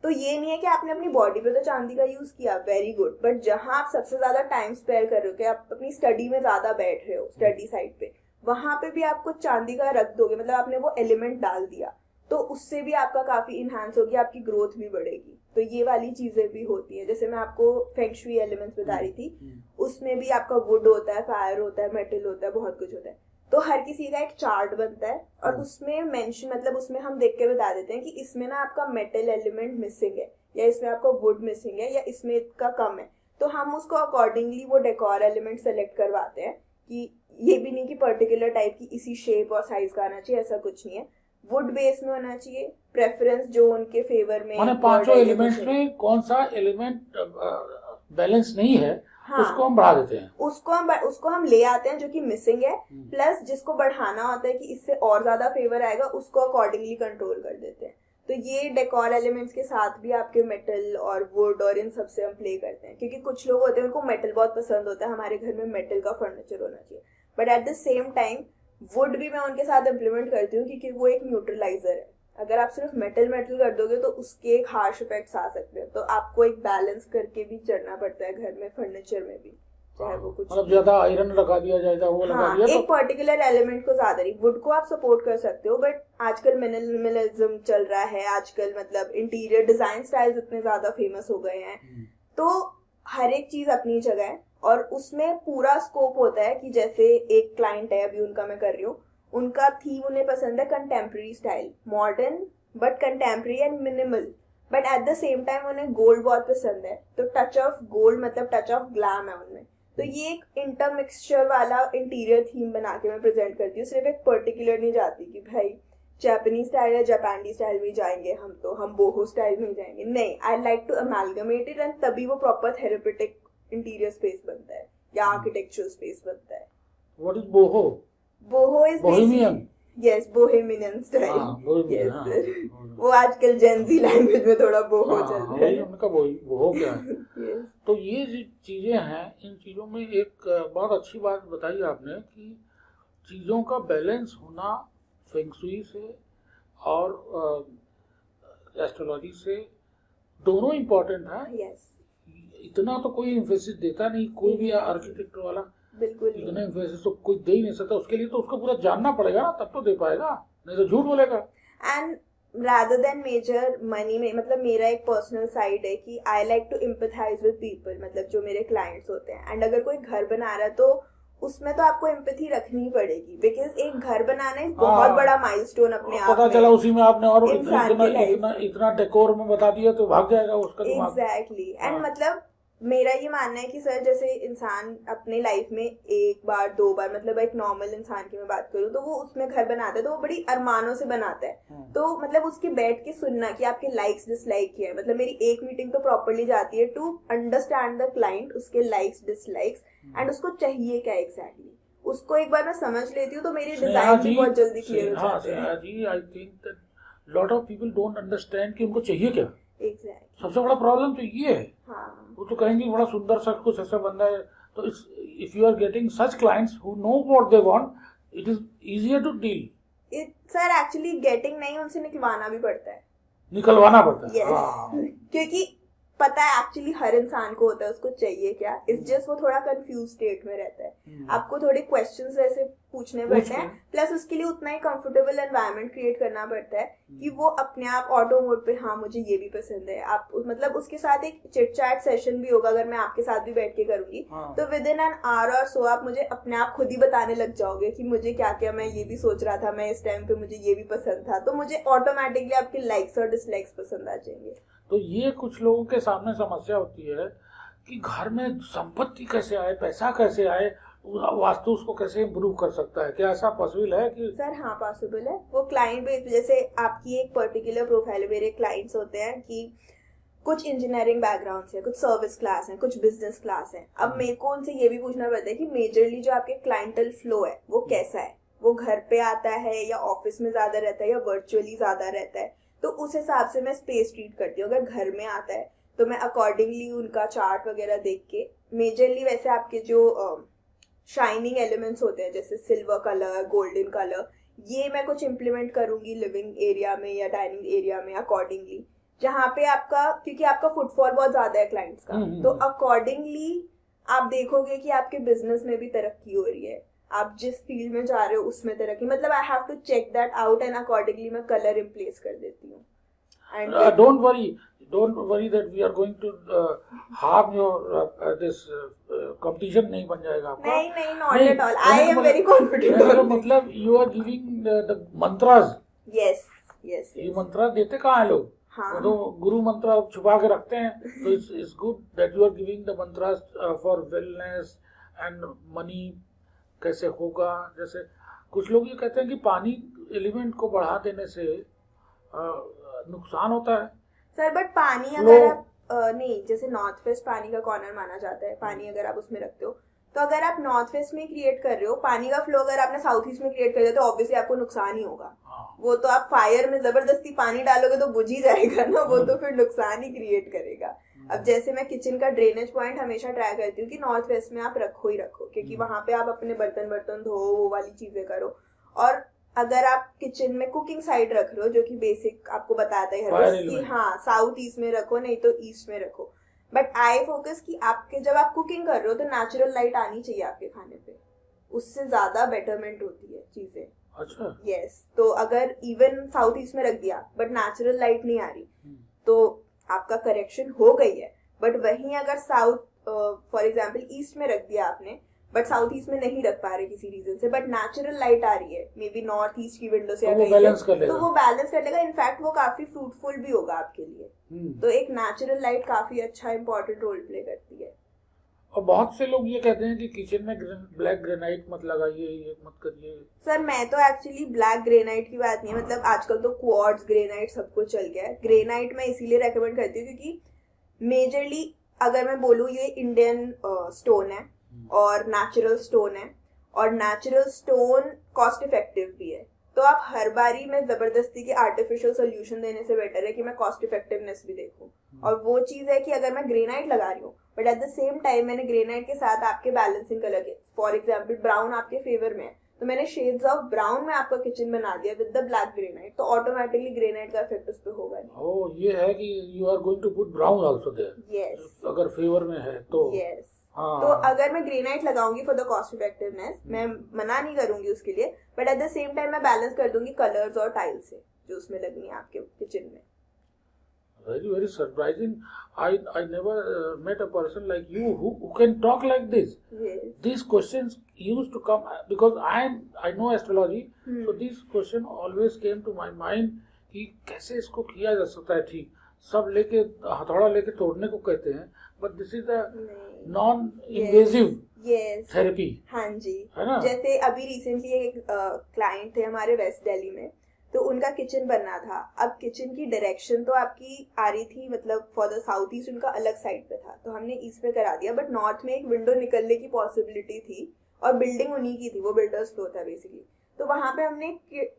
तो ये नहीं है कि आपने अपनी बॉडी पे तो चांदी का यूज किया, वेरी गुड, बट जहां आप सबसे ज्यादा टाइम स्पेयर कर रहे हो कि आप अपनी स्टडी में ज्यादा बैठ रहे हो, स्टडी साइड पे, वहां पे भी आप कुछ चांदी का रख दोगे, मतलब आपने वो एलिमेंट डाल दिया, तो उससे भी आपका काफी इनहांस होगी, आपकी ग्रोथ भी बढ़ेगी. तो ये वाली चीजें भी होती है. जैसे मैं आपको फेंग शुई एलिमेंट्स बता रही थी, उसमें भी आपका वुड होता है, फायर होता है, मेटल होता है, बहुत कुछ होता है. तो हर किसी का एक चार्ट बनता है और उसमें मेंशन, मतलब उसमें हम देख के बता देते हैं कि इसमें ना आपका मेटल एलिमेंट मिसिंग है या इसमें आपका वुड मिसिंग है या इसमें इसका कम है. तो हम उसको अकॉर्डिंगली वो डेकोर एलिमेंट सेलेक्ट करवाते हैं कि ये भी नहीं कि पर्टिकुलर टाइप की इसी शेप और साइज का आना चाहिए, ऐसा कुछ नहीं है. वुड बेस में होना चाहिए, प्रेफरेंस जो उनके फेवर में. माने पांचों एलिमेंट्स में कौन सा एलिमेंट बैलेंस नहीं है, हाँ, उसको हम बढ़ा देते हैं. उसको हम ले आते हैं जो कि मिसिंग है, प्लस जिसको बढ़ाना होता है कि इससे और ज्यादा फेवर आएगा, उसको अकॉर्डिंगली कंट्रोल कर देते हैं. तो ये डेकोर एलिमेंट्स के साथ भी आपके मेटल और वुड और इन सब से हम प्ले करते हैं, क्योंकि कुछ लोग होते हैं उनको मेटल बहुत पसंद होता है, हमारे घर में मेटल का फर्नीचर होना चाहिए, but at the same time would भी मैं उनके साथ इम्प्लीमेंट करती हूँ, क्योंकि वो एक न्यूट्रलाइजर है। अगर आप सिर्फ मेटल मेटल कर दोगे तो उसके एक हार्श इफेक्ट्स आ सकते हैं, तो आपको एक बैलेंस करके भी चलना पड़ता है घर में फर्नीचर में भी, चाहे वो कुछ मतलब ज्यादा आयरन लगा दिया जाएगा, वो लगा दिया एक पर्टिकुलर एलिमेंट को ज्यादा नहीं। वुड को आप सपोर्ट कर सकते हो, बट आजकल मिनिमलिज्म चल रहा है, आजकल मतलब इंटीरियर डिजाइन स्टाइल्स इतने ज्यादा फेमस हो गए हैं, तो हर एक चीज अपनी जगह है और उसमें पूरा स्कोप होता है। कि जैसे एक क्लाइंट है, अभी उनका मैं कर रही हूँ, उनका थीम उन्हें पसंद है contemporary style, modern but contemporary and minimal, but at the same time उन्हें गोल्ड बहुत पसंद है, तो टच ऑफ गोल्ड मतलब टच ऑफ ग्लैम है उनमें। तो ये एक इंटरमिक्सचर वाला इंटीरियर थीम बना के मैं प्रेजेंट करती हूँ, सिर्फ एक पर्टिकुलर नहीं जाती कि भाई जापानीज स्टाइल है, जापानी स्टाइल में जाएंगे हम, तो हम बोहो स्टाइल में जाएंगे, नहीं, I like to amalgamate it, and तभी वो प्रॉपर थेरेपेटिक इंटीरियर स्पेस बनता है या आर्किटेक्चरल स्पेस बनता है। What is boho? Boho is bohemian, yes, bohemian style, bohemian, yes, वो आजकल जेनजी लैंग्वेज में थोड़ा बोहो चल रहा है। उनका बोहो क्या है? तो ये जो चीजें हैं, इन चीजों में एक बहुत अच्छी बात बताई आपने कि चीजों का बैलेंस होना फेंग शुई से और एस्ट्रोलॉजी से दोनों इम्पोर्टेंट है। यस, इतना तो कोई इन्फोसिस देता नहीं, कोई भी आर्किटेक्ट वाला बिल्कुल इतना इन्फोसिस तो कोई दे ही नहीं सकता। उसके लिए तो उसको पूरा जानना पड़ेगा ना, तब तो दे पाएगा, नहीं तो झूठ बोलेगा। And rather than major money में, मतलब मेरा एक पर्सनल साइड है कि I like to empathise with people, मतलब जो मेरे क्लाइंट्स होते हैं। एंड अगर कोई घर बना रहा है तो उसमें तो आपको एम्पैथी रखनी ही पड़ेगी, बिकॉज एक घर बनाना एक बहुत बड़ा माइलस्टोन अपने आप में। पता चला उसी में आपने और इतना इतना डेकोर में बता दिया तो भाग जाएगा उसका दिमाग। एग्जैक्टली। एंड मतलब मेरा ये मानना है कि सर, जैसे इंसान अपने लाइफ में एक बार दो बार, मतलब एक नॉर्मल इंसान की मैं बात करूँ तो वो उसमें घर बनाता है तो वो बड़ी अरमानों से बनाता है। तो मतलब उसकी बैठ के सुनना कि आपके लाइक्स डिसलाइक क्या है, मतलब मेरी एक मीटिंग तो प्रॉपर्ली जाती है टू अंडरस्टैंड द क्लाइंट, उसके लाइक्स डिसलाइक्स एंड उसको चाहिए क्या एग्जैक्टली। उसको एक बार मैं समझ लेती हूँ तो मेरी डिजाइन भी बहुत जल्दी क्लियर हो जाते हैं। जी, I think that lot of people don't understand कि उनको चाहिए क्या। एग्जैक्टली, सबसे बड़ा प्रॉब्लम तो ये है। हाँ, वो तो कहेंगे बड़ा सुंदर सा कुछ ऐसा बंदा है, तो if you are getting such clients who know what they want, it is easier to deal. Sir actually getting नहीं, उनसे निकलवाना भी पड़ता है, निकलवाना पड़ता है। yes. क्योंकि पता है एक्चुअली हर इंसान को होता है उसको चाहिए क्या, इट्स जस्ट वो थोड़ा कंफ्यूज स्टेट में रहता है। आपको थोड़े क्वेश्चंस ऐसे पूछने पड़ते हैं, प्लस उसके लिए उतना ही कंफर्टेबल एनवायरनमेंट क्रिएट करना पड़ता है कि वो अपने आप ऑटो मोड पे, हाँ मुझे ये भी पसंद है, आप मतलब उसके साथ एक चिट चैट सेशन भी होगा। अगर मैं आपके साथ भी बैठ के करूंगी तो विद इन एन आवर और सो आप मुझे अपने आप खुद ही बताने लग जाओगे कि मुझे क्या क्या, मैं ये भी सोच रहा था, मैं इस टाइम पे मुझे ये भी पसंद था, तो मुझे ऑटोमेटिकली आपके लाइक्स और डिसलाइक्स पसंद आ जाएंगे। तो ये कुछ लोगों के सामने समस्या होती है कि घर में संपत्ति कैसे आए, पैसा कैसे आए, वास्तु उसको कैसे इम्प्रूव कर सकता है, क्या ऐसा पॉसिबल है? कि सर हाँ, पॉसिबल है। वो क्लाइंट बेस, जैसे आपकी एक पर्टिकुलर प्रोफाइल है, मेरे क्लाइंट्स होते हैं कि कुछ इंजीनियरिंग बैकग्राउंड है, कुछ सर्विस क्लास है, कुछ बिजनेस क्लास है। अब मेरे को उनसे ये भी पूछना पड़ता है कि मेजरली जो आपके क्लाइंटल फ्लो है वो कैसा है, वो घर पे आता है या ऑफिस में ज्यादा रहता है या वर्चुअली ज्यादा रहता है, तो उस हिसाब से मैं स्पेस ट्रीट करती हूँ। अगर घर में आता है तो मैं अकॉर्डिंगली उनका चार्ट वगैरह देख के, मेजरली वैसे आपके जो शाइनिंग एलिमेंट्स होते हैं जैसे सिल्वर कलर, गोल्डन कलर, ये मैं कुछ इम्प्लीमेंट करूंगी लिविंग एरिया में या डाइनिंग एरिया में अकॉर्डिंगली, जहाँ पे आपका, क्योंकि आपका फुटफॉल बहुत ज्यादा है क्लाइंट्स का, तो अकॉर्डिंगली आप देखोगे कि आपके बिजनेस में भी तरक्की हो रही है, आप जिस फील्ड में जा रहे हो उसमें तरक्की, मतलब I have to check that out and accordingly मैं कलर रिप्लेस कर देती हूँ। And don't worry that we are going to harm your this competition नहीं बन जाएगा आपका। नहीं, not at all, I am very confident. मतलब you are giving the mantras. यस, ये मंत्र देते कहाँ है लोग? हाँ, तो गुरु मंत्र छुपा के रखते हैं। तो it's good that you are giving the mantras for wellness and money कैसे होगा। जैसे कुछ लोग ये कहते हैं कि पानी एलिमेंट को बढ़ा देने से नुकसान होता है सर, बट पानी अगर आप नहीं, जैसे नॉर्थ वेस्ट पानी का कॉर्नर माना जाता है, पानी अगर आप उसमें रखते हो तो अगर आप नॉर्थ वेस्ट में क्रिएट कर रहे हो, पानी का फ्लो अगर आपने साउथ ईस्ट में क्रिएट कर दिया तो ऑब्वियसली आपको नुकसान ही होगा। वो तो आप फायर में जबरदस्ती पानी डालोगे तो बुझ ही जाएगा ना, वो तो फिर नुकसान ही क्रिएट करेगा। अब जैसे मैं किचन का ड्रेनेज पॉइंट हमेशा ट्राई करती हूँ कि नॉर्थ वेस्ट में आप रखो ही रखो, क्योंकि वहां पे आप अपने बर्तन धो, वो वाली चीजें करो। और अगर आप किचन में कुकिंग साइड रख रहे हो, जो कि बेसिक आपको बताता है हर कि हाँ साउथ ईस्ट में रखो, नहीं तो ईस्ट में रखो। बट आई फोकस कि आपके जब आप कुकिंग कर रहे हो तो नेचुरल लाइट आनी चाहिए आपके खाने पे, उससे ज्यादा बेटरमेंट होती है चीजें। अच्छा। यस, तो अगर इवन साउथ ईस्ट में रख दिया बट नेचुरल लाइट नहीं आ रही तो आपका करेक्शन हो गई है। बट वहीं अगर साउथ फॉर एग्जांपल ईस्ट में रख दिया आपने बट साउथ ईस्ट में नहीं रख पा रहे किसी रीजन से, बट नेचुरल लाइट आ रही है मे बी नॉर्थ ईस्ट की विंडो से, तो वो बैलेंस कर लेगा। तो वो बैलेंस कर लेगा। इनफैक्ट वो काफी फ्रूटफुल भी होगा आपके लिए। तो एक नेचुरल लाइट काफी अच्छा इंपॉर्टेंट रोल प्ले करती है। और बहुत से लोग ये कहते हैं कि किचन में ब्लैक ग्रेनाइट मत लगाइए, ये मत करिए। सर मैं तो एक्चुअली ब्लैक ग्रेनाइट की बात नहीं है, मतलब आजकल तो क्वार्ट्ज ग्रेनाइट सब कुछ चल गया है। ग्रेनाइट मैं इसीलिए रेकमेंड करती हूँ क्योंकि मेजरली अगर मैं बोलूँ ये इंडियन स्टोन है और नेचुरल स्टोन है, और नेचुरल स्टोन कॉस्ट इफेक्टिव भी है। तो आप हर बारी में जबरदस्ती के आर्टिफिशियल सोल्यूशन देने से बेटर है कि मैं कॉस्ट इफेक्टिवनेस भी देखूं। और वो चीज है कि अगर मैं ग्रेनाइट लगा रही हूँ but at the same time मैंने ग्रेनाइट के साथ आपके बैलेंसिंग कलर के, फॉर एग्जाम्पल ब्राउन आपके फेवर में है तो मैंने शेड्स ऑफ ब्राउन में आपका किचन बना दिया विद द ब्लैक ग्रेनाइट, तो ऑटोमेटिकली ग्रेनाइट का इफेक्ट उस पर होगा नहीं। ओ, ये है कि you are going to put brown also there. Yes, अगर फेवर में है तो यस। हाँ। तो अगर मैं ग्रेनाइट लगाऊंगी फॉर द कॉस्ट इफेक्टिवनेस, मैं मना नहीं करूंगी उसके लिए, but at the same time मैं बैलेंस कर दूंगी कलर्स और टाइल से जो उसमें लगनी है आपके किचन में। Very, very surprising. I never met a person like you who can talk like this. Yes. These questions used to come because I know astrology. So these questions always came to my mind कि कैसे इसको किया जा सकता है ठीक। सब लेके हथौड़ा लेके तोड़ने को कहते हैं, but this is a non-invasive therapy. हाँ जी, है ना? जैसे अभी रिसेंटली एक क्लाइंट थे हमारे वेस्ट दिल्ली में, तो उनका किचन बनना था। अब किचन की डायरेक्शन तो आपकी आ रही थी, मतलब फॉर द साउथ ईस्ट उनका अलग साइड पे था, तो हमने ईस्ट पे करा दिया। बट नॉर्थ में एक विंडो निकलने की पॉसिबिलिटी थी और बिल्डिंग उन्हीं की थी, वो बिल्डर्स फ्लो था बेसिकली। तो वहां पे हमने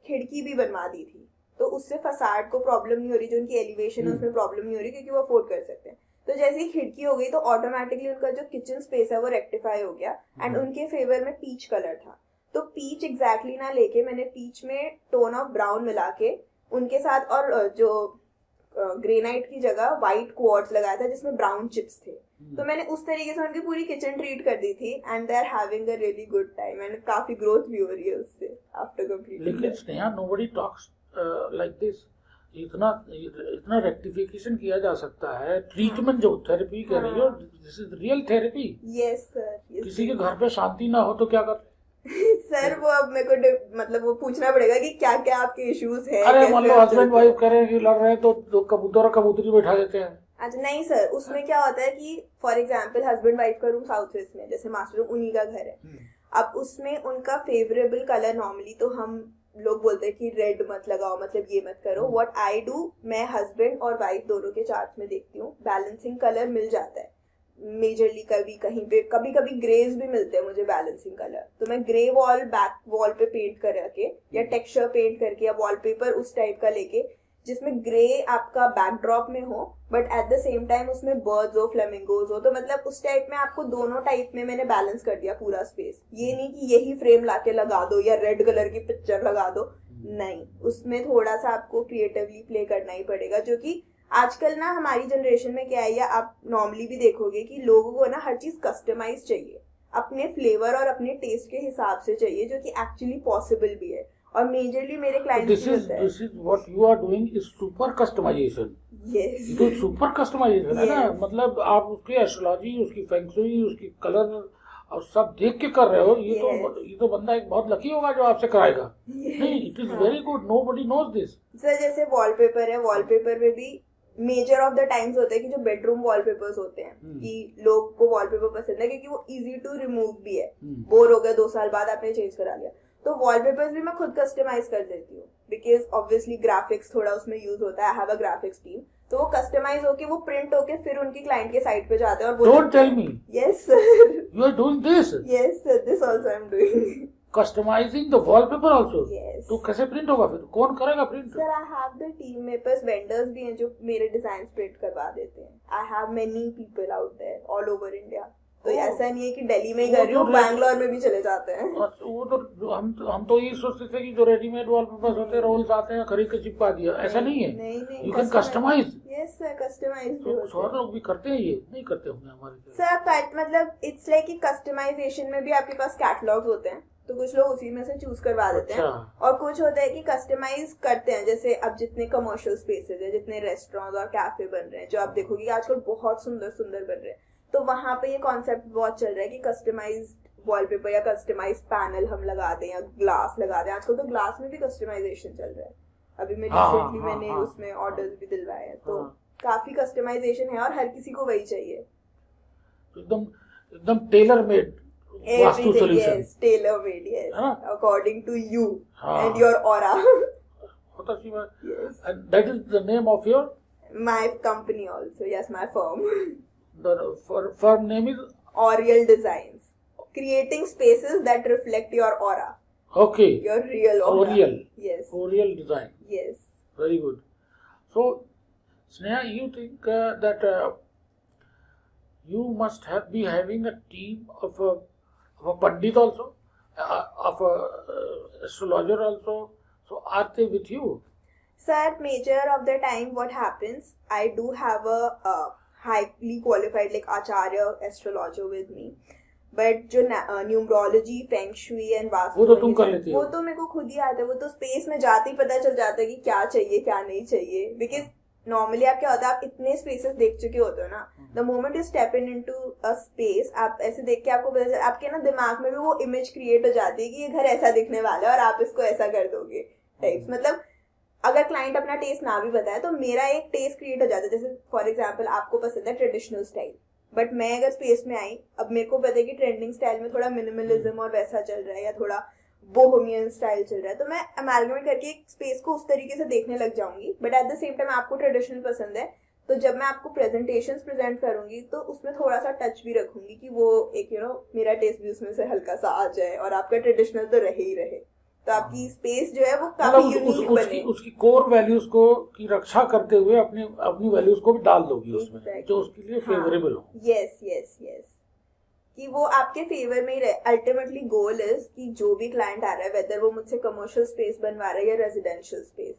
खिड़की भी बनवा दी थी, तो उससे फसाड को प्रॉब्लम नहीं हो रही, जो उनकी एलिवेशन है उसमें प्रॉब्लम नहीं हो रही क्योंकि वो अफोर्ड कर सकते हैं। तो जैसे ही खिड़की हो गई तो ऑटोमेटिकली उनका जो किचन स्पेस है वो रेक्टिफाई हो गया। एंड उनके फेवर में पीच कलर था, तो पीच एग्जैक्टली ना लेके मैंने पीच में टोन ऑफ ब्राउन मिला के उनके साथ, और जो ग्रेनाइट की जगह व्हाइट क्वार्ट्ज लगाया था जिसमें ब्राउन चिप्स थे। तो मैंने उस तरीके से उनकी पूरी किचन ट्रीट कर दी थी and they are having a really good time एंड काफी ग्रोथ भी हो रही है उससे आफ्टर कंप्लीटिंग। लेकिन Sneha, nobody talks like this. इतना रेक्टिफिकेशन किया जा सकता है। ट्रीटमेंट जो थेरेपी कह रही हो, this is real therapy. Yes sir. किसी के घर पे शांति ना हो तो क्या कर सर वो अब मेरे को मतलब वो पूछना पड़ेगा कि क्या क्या आपके इश्यूज है। अरे मान लो हस्बैंड वाइफ करें कि लड़ रहे हैं तो कबूतर और कबूतरी बैठा देते हैं। अच्छा नहीं सर, उसमें क्या होता है कि फॉर एग्जांपल हस्बैंड वाइफ का रूम साउथ वेस्ट में, जैसे मास्टर रूम उन्हीं का घर है। अब उसमें उनका फेवरेबल कलर नॉर्मली तो हम लोग बोलते हैं कि रेड मत लगाओ, मतलब ये मत करो। व्हाट आई डू, मैं हस्बैंड और वाइफ दोनों के चार्ट में देखती हूँ, बैलेंसिंग कलर मिल जाता है मेजरली। कभी कहीं पे कभी कभी ग्रेज भी मिलते हैं मुझे बैलेंसिंग कलर, तो मैं ग्रे वॉल बैक वॉल पे पेंट करके या टेक्सचर पेंट करके या वॉलपेपर उस टाइप का लेके जिसमें ग्रे आपका बैकड्रॉप में हो but at the same time उसमें बर्ड्स हो, फ्लेमिंगोज हो, तो मतलब उस टाइप में आपको दोनों टाइप में मैंने बैलेंस कर दिया पूरा स्पेस। ये नहीं कि यही फ्रेम लाके लगा दो या रेड कलर की पिक्चर लगा दो, नहीं, उसमें थोड़ा सा आपको क्रिएटिवली प्ले करना ही पड़ेगा। जो कि आजकल ना हमारी जनरेशन में क्या है, या आप नॉर्मली भी देखोगे कि लोगों को ना हर चीज कस्टमाइज चाहिए, अपने फ्लेवर और अपने टेस्ट के हिसाब से चाहिए, जो कि एक्चुअली पॉसिबल भी है। और मेजरली मेरे clients this is what you are doing is super customisation. Yes, तो सुपर कस्टमाइजेशन है ना, मतलब आप उसकी एस्ट्रोलॉजी, उसकी फेंगशुई, उसकी कलर और सब देख के कर रहे हो। ये तो बंदा एक बहुत लकी होगा जो आपसे कराएगा। नहीं, it is very good, nobody knows this. Sir जैसे वॉलपेपर है, वॉलपेपर में भी मेजर ऑफ द टाइम्स होता है कि जो बेडरूम वॉलपेपर्स होते हैं कि लोग को वॉलपेपर पसंद है क्योंकि वो इजी टू रिमूव भी है। बोर हो गया 2 साल बाद आपने चेंज करा लिया, तो वॉलपेपर्स भी मैं खुद कस्टमाइज कर देती हूँ। बिकॉज ऑब्वियसली ग्राफिक्स थोड़ा उसमें यूज होता है, I have a graphics team, तो वो कस्टमाइज होके वो प्रिंट होके फिर उनकी क्लाइंट के साइट पे जाते हैं और don't tell me yes sir, you are doing this, yes sir, this also I am doing, customising the wallpaper also. Yes तो कैसे प्रिंट होगा फिर, कौन करेगा print? Sir I have the team, मेरे पास वेंडर्स भी हैं जो मेरे डिजाइन प्रिंट करवा देते हैं, I have many people out there all over India, तो ऐसा नहीं है कि दिल्ली में ही कर रही हूँ, बैंगलोर में भी चले जाते हैं। वो तो हम तो ये सोचते थे कि जो रेडीमेड वॉलपेपर्स होते हैं, रोल्स आते हैं, खरीद के चिपका दिया, ऐसा नहीं है। नहीं, you can customise. Yes sir, customise भी होते शहर लोग भी करते हैं, ये नहीं करते होंगे हमारे सर। मतलब इट्स लाइक कि कस्टमाइजेशन में भी आपके पास कैटलॉग्स होते हैं, तो कुछ लोग उसी में से चूज करवा देते हैं, और कुछ होता है कि कस्टमाइज करते हैं। जैसे अब जितने कमर्शियल स्पेसेस है, जितने रेस्टोरेंट और कैफे बन रहे हैं, जो आप देखोगे आजकल बहुत सुंदर सुंदर बन रहे हैं, तो वहां पे ये कॉन्सेप्ट बहुत चल रहा है कि कस्टमाइज वॉलपेपर या कस्टमाइज पैनल हम लगा दें या ग्लास लगा दें। आजकल तो ग्लास में भी कस्टमाइजेशन चल रहा है, अभी मैं रिसेंटली मैंने उसमें ऑर्डर्स भी दिलवाए हैं, तो काफी कस्टमाइजेशन है और हर किसी को वही चाहिए, एकदम एकदम tailor made vastu solution. yes, tailor made, yes, according to you and your aura. बहुत अच्छी बात। And that is the name of your my company also, yes, my firm. The firm name is Oriel Designs, creating spaces that reflect your aura. Okay. Your real aura. Oriel. Yes. Oriel Design. Yes. Very good. So, Sneha, you think that you must be having a team of a pandit also, of a astrologer also. So, are they with you? Sir, major of the time what happens, I do have a highly qualified like acharya astrologer with me, but जो numerology, feng shui and vastu, वो तो तुम कर लेती हो, वो तो मेरे को खुद ही आता है, वो तो स्पेस में जाते ही पता चल जाता है कि क्या चाहिए क्या नहीं चाहिए, बिकॉज नॉर्मली आप क्या होता है, आप इतने स्पेसेस देख चुके होते हो ना, the moment you step into a space, आप ऐसे देख के आपको पता, आपके ना दिमाग में भी वो इमेज क्रिएट हो जाती है कि ये घर ऐसा दिखने वाला है और आप इसको ऐसा कर दोगे टाइप्स। मतलब अगर क्लाइंट अपना टेस्ट ना भी बताए तो मेरा एक टेस्ट क्रिएट हो जाता है। जैसे फॉर एग्जांपल आपको पसंद है ट्रेडिशनल स्टाइल, बट मैं अगर स्पेस में आई, अब मेरे को पता है कि ट्रेंडिंग स्टाइल में थोड़ा मिनिमलिज्म और वैसा चल रहा है या थोड़ा बोहेमियन स्टाइल चल रहा है, तो मैं अमेलगमेट करके एक स्पेस को उस तरीके से देखने लग जाऊंगी, but at the same time आपको ट्रेडिशनल पसंद है, तो जब मैं आपको प्रेजेंटेशंस प्रेजेंट करूंगी तो उसमें थोड़ा सा टच भी रखूंगी कि वो एक मेरा टेस्ट भी उसमें से हल्का सा आ जाए और आपका ट्रेडिशनल तो रहे ही रहे, तो आपकी स्पेस जो है वो काफी यूनिक बने। उसकी कोर वैल्यूज को की रक्षा करते हुए अपनी वैल्यूज को भी डाल दोगी उसमें, जो उसके लिए फेवरेबल हो। यस यस यस, कि वो आपके फेवर में ही रहे। अल्टीमेटली गोल इज कि जो भी क्लाइंट आ रहा है, वेदर वो मुझसे कमर्शियल स्पेस बनवा रहा है या रेजिडेंशियल स्पेस,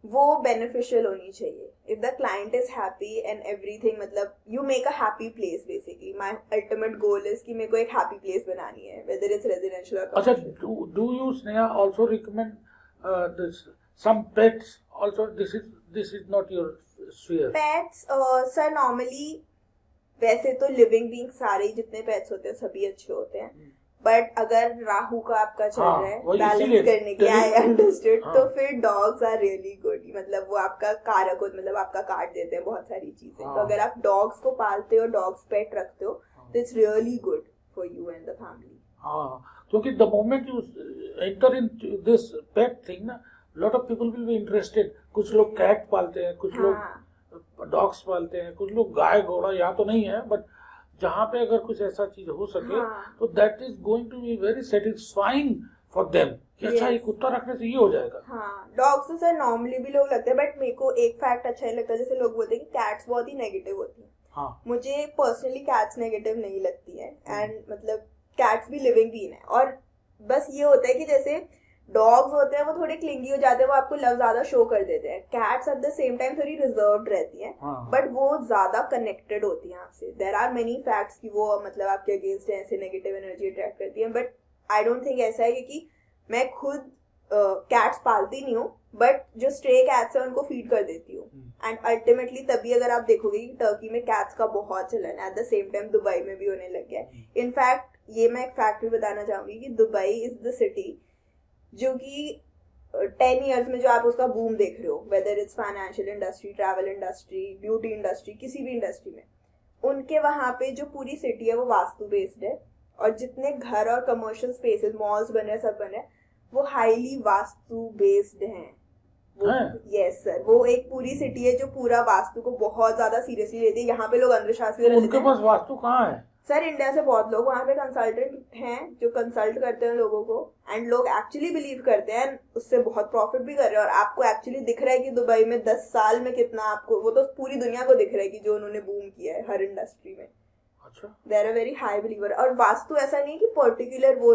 वो बेनिफिशियल होनी चाहिए। If the client is happy and everything, मतलब you make a happy place basically. My ultimate goal is कि मेरे को एक हैप्पी प्लेस बनानी है, वेदर इट्स रेजिडेंशियल और अच्छा, do you Sneha also recommend this some pets also? This is not your sphere. Pets sir normally वैसे तो लिविंग बीइंग सारे जितने पेट्स होते हैं सभी अच्छे होते हैं, बट अगर राहु का आपका चल रहा है बैलेंस करने के, आई अंडरस्टूड, तो फिर डॉग्स आर रियली गुड। मतलब वो आपका कारक हो, मतलब आपका काट देते हैं बहुत सारी चीजें, तो अगर आप डॉग्स को पालते हो, डॉग्स पेट रखते हो, तो it's really good for you and the family. हाँ, क्योंकि the moment you enter in this pet thing ना, lot of people will be interested. कुछ लोग कैट पालते हैं, कुछ लोग डॉग्स पालते हैं, कुछ लोग गाय घोड़ा, यहाँ तो नहीं है, बट जहाँ पे अगर कुछ ऐसा चीज हो सके तो that is going to be very satisfying for them कि अच्छा ये कुत्ता रखने से ये हो जाएगा। हाँ, डॉग्स तो सर नॉर्मली भी लोग लगते हैं, बट मेरे को एक फैक्ट अच्छा नहीं लगता, जैसे लोग बोलते हैं कि कैट्स बहुत ही नेगेटिव होती है। हाँ, मुझे पर्सनली कैट्स नेगेटिव नहीं लगती है, एंड मतलब कैट्स भी लिविंग बीइंग है, और बस ये होता है कि जैसे डॉग्स होते हैं वो थोड़े क्लिंगी हो जाते हैं, वो आपको लव ज्यादा शो कर देते हैं। Cats eight the same time थोड़ी रिजर्व्ड रहती हैं, बट वो ज्यादा कनेक्टेड होती हैं आपसे। देयर आर मेनी फैक्ट्स कि वो मतलब आपके अगेंस्ट ऐसे नेगेटिव एनर्जी अट्रैक्ट करती हैं, बट आई डोंट थिंक ऐसा है, क्योंकि मैं खुद कैट्स पालती नहीं हूँ, बट जो स्ट्रे कैट्स है उनको फीड कर देती हूँ। एंड अल्टीमेटली तभी अगर आप देखोगे कि टर्की में कैट्स का बहुत चलन है, eight the same time Dubai में भी होने लग गया है। इनफैक्ट ये मैं एक फैक्ट भी बताना चाहूंगी कि दुबई इज द सिटी जो कि 10 years में जो आप उसका बूम देख रहे हो, whether it's financial industry, travel industry, beauty industry, किसी भी इंडस्ट्री में, उनके वहाँ पे जो पूरी सिटी है वो वास्तु बेस्ड है, और जितने घर और कमर्शियल स्पेसेस, मॉल्स बन रहे हैं, सब बन रहे हैं, वो हाईली वास्तु बेस्ड हैं। यस सर, वो एक पूरी सिटी है जो पूरा वास्तु को बहुत ज्यादा सीरियसली लेती है। यहाँ पे लोग अंधविश्वास भी उनके पास वास्तु कहाँ है? सर इंडिया से बहुत लोग वहाँ पे कंसल्टेंट हैं जो कंसल्ट करते हैं लोगों को, एंड लोग एक्चुअली बिलीव करते हैं, उससे बहुत प्रॉफिट भी कर रहे हैं। और आपको एक्चुअली दिख रहा है कि दुबई में 10 साल में कितना आपको, वो तो पूरी दुनिया को दिख रहा है कि जो उन्होंने बूम किया है हर इंडस्ट्री में। अच्छा, they are a very high believer. और वास्तु ऐसा नहीं कि पर्टिकुलर वो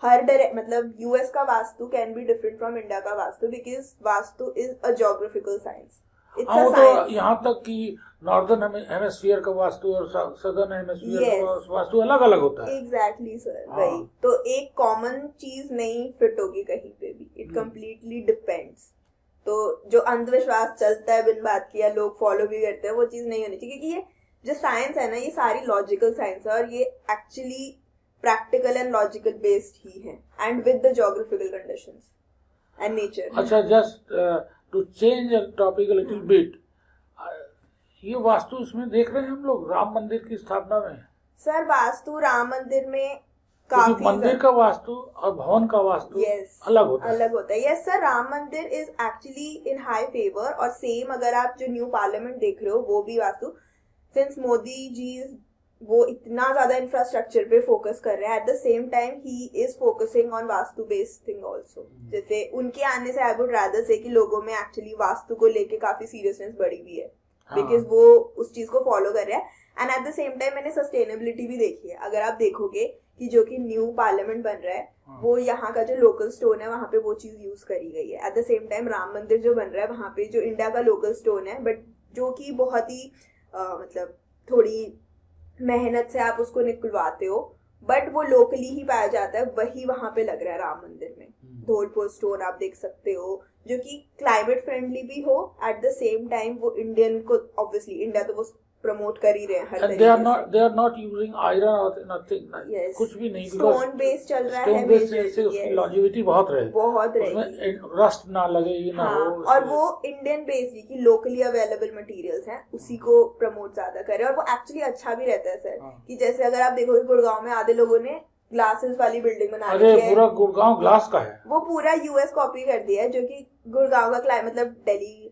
हर मतलब यूएस का Vastu can be different from India का Vastu, because Vastu is a geographical science. हाँ, वो तो यहाँ तक कि नॉर्दर्न हेमिस्फीयर का वास्तु और सदर्न हेमिस्फीयर का वास्तु अलग अलग होता है। एग्जैक्टली सर, वही तो एक कॉमन चीज नहीं फिट होगी कहीं पे भी, इट कम्प्लीटली डिपेंड्स। तो जो अंधविश्वास चलता है बिन बात की या लोग फॉलो भी करते हैं, वो चीज नहीं होनी चाहिए, क्योंकि ये जो साइंस है ना, ये सारी लॉजिकल साइंस है और ये actually practical and logical based ही है, and with the geographical conditions and nature. अच्छा, just to change topic little bit, ये वास्तु इसमें देख रहे हैं हम लोग राम मंदिर की स्थापना में। सर वास्तु राम मंदिर में काफी मंदिर का वास्तु और भवन का वास्तु अलग होता है। यस सर, राम मंदिर is actually in high favour. और सेम अगर आप जो न्यू पार्लियामेंट देख रहे हो वो भी वास्तु, सिंस मोदी जी वो इतना ज्यादा इंफ्रास्ट्रक्चर पे फोकस कर रहे हैं, eight the same time he is focusing on vastu based thing also. जैसे उनके आने से आई वुड रादर से कि लोगों में एक्चुअली वास्तु को लेके काफी सीरियसनेस बढ़ी हुई है, बिकॉज वो उस चीज को फॉलो कर रहे हैं। And eight the same time मैंने सस्टेनेबिलिटी भी देखी है। अगर आप देखोगे कि जो कि न्यू पार्लियामेंट बन रहा है, वो यहाँ का जो लोकल स्टोन है वहाँ पे वो चीज यूज करी गई है। Eight the same time Ram मंदिर जो बन रहा है वहाँ पे जो इंडिया का लोकल स्टोन है, बट जो कि बहुत ही मतलब थोड़ी मेहनत से आप उसको निकलवाते हो, बट वो लोकली ही पाया जाता है, वही वहां पे लग रहा है राम मंदिर में। धौलपुर स्टोन आप देख सकते हो, जो कि क्लाइमेट फ्रेंडली भी हो, एट द सेम टाइम वो इंडियन को, ऑब्वियसली इंडिया तो वो प्रमोट कर ही रहे हैं हर तरीके से। they are not using iron or nothing, कुछ भी नहीं, स्टोन बेस चल रहा है, उसकी लॉन्जेविटी बहुत रहेगी, उसमें रस्ट ना लगे, ये ना हो। और वो इंडियन बेस्ड की लोकली अवेलेबल मटेरियल्स हैं, उसी को प्रमोट ज्यादा करे। और वो एक्चुअली अच्छा भी रहता है सर, कि जैसे अगर आप देखोगे गुड़गांव में आधे लोगों ने ग्लासेस वाली बिल्डिंग बना ली है, पूरा गुड़गांव ग्लास का है, वो पूरा यूएस कॉपी कर दिया है, जो कि गुड़गांव का क्लाइमेट, मतलब दिल्ली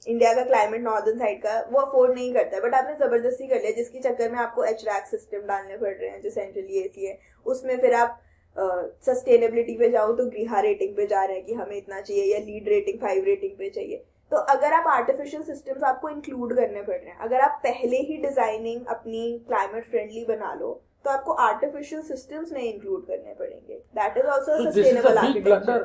इंडिया का क्लाइमेट नॉर्दर्न साइड का वो अफोर्ड नहीं करता है, बट आपने जबरदस्ती कर लिया, जिसके चक्कर में आपको एचवैक सिस्टम डालने पड़ रहे हैं जो सेंट्रली एसी है, उसमें फिर आप सस्टेनेबिलिटी पे जाओ तो ग्रीहा रेटिंग पे जा रहे हैं कि हमें इतना चाहिए, या लीड रेटिंग 5 रेटिंग पे चाहिए। तो अगर आप आर्टिफिशियल सिस्टम्स आपको इंक्लूड करने पड़ रहे हैं, अगर आप पहले ही डिजाइनिंग अपनी क्लाइमेट फ्रेंडली बना लो, तो आपको आर्टिफिशियल सिस्टम्स नहीं इंक्लूड करने पड़ेंगे। That is also sustainable architecture.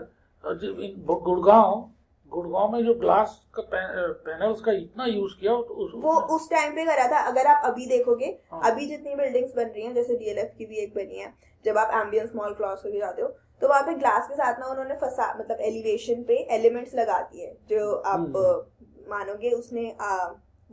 Gurgaon में जो ग्लास का पैनल्स का इतना यूज किया, वो उस टाइम पे करा था। अगर आप अभी देखोगे, अभी जितनी बिल्डिंग्स बन रही हैं, जैसे डीएलएफ की भी एक बनी है, जब आप एम्बियंस मॉल क्रॉस करके जाते हो तो वहाँ पे ग्लास के साथ ना उन्होंने मतलब एलिवेशन पे एलिमेंट्स लगा दिए, जो आप मानोगे उसने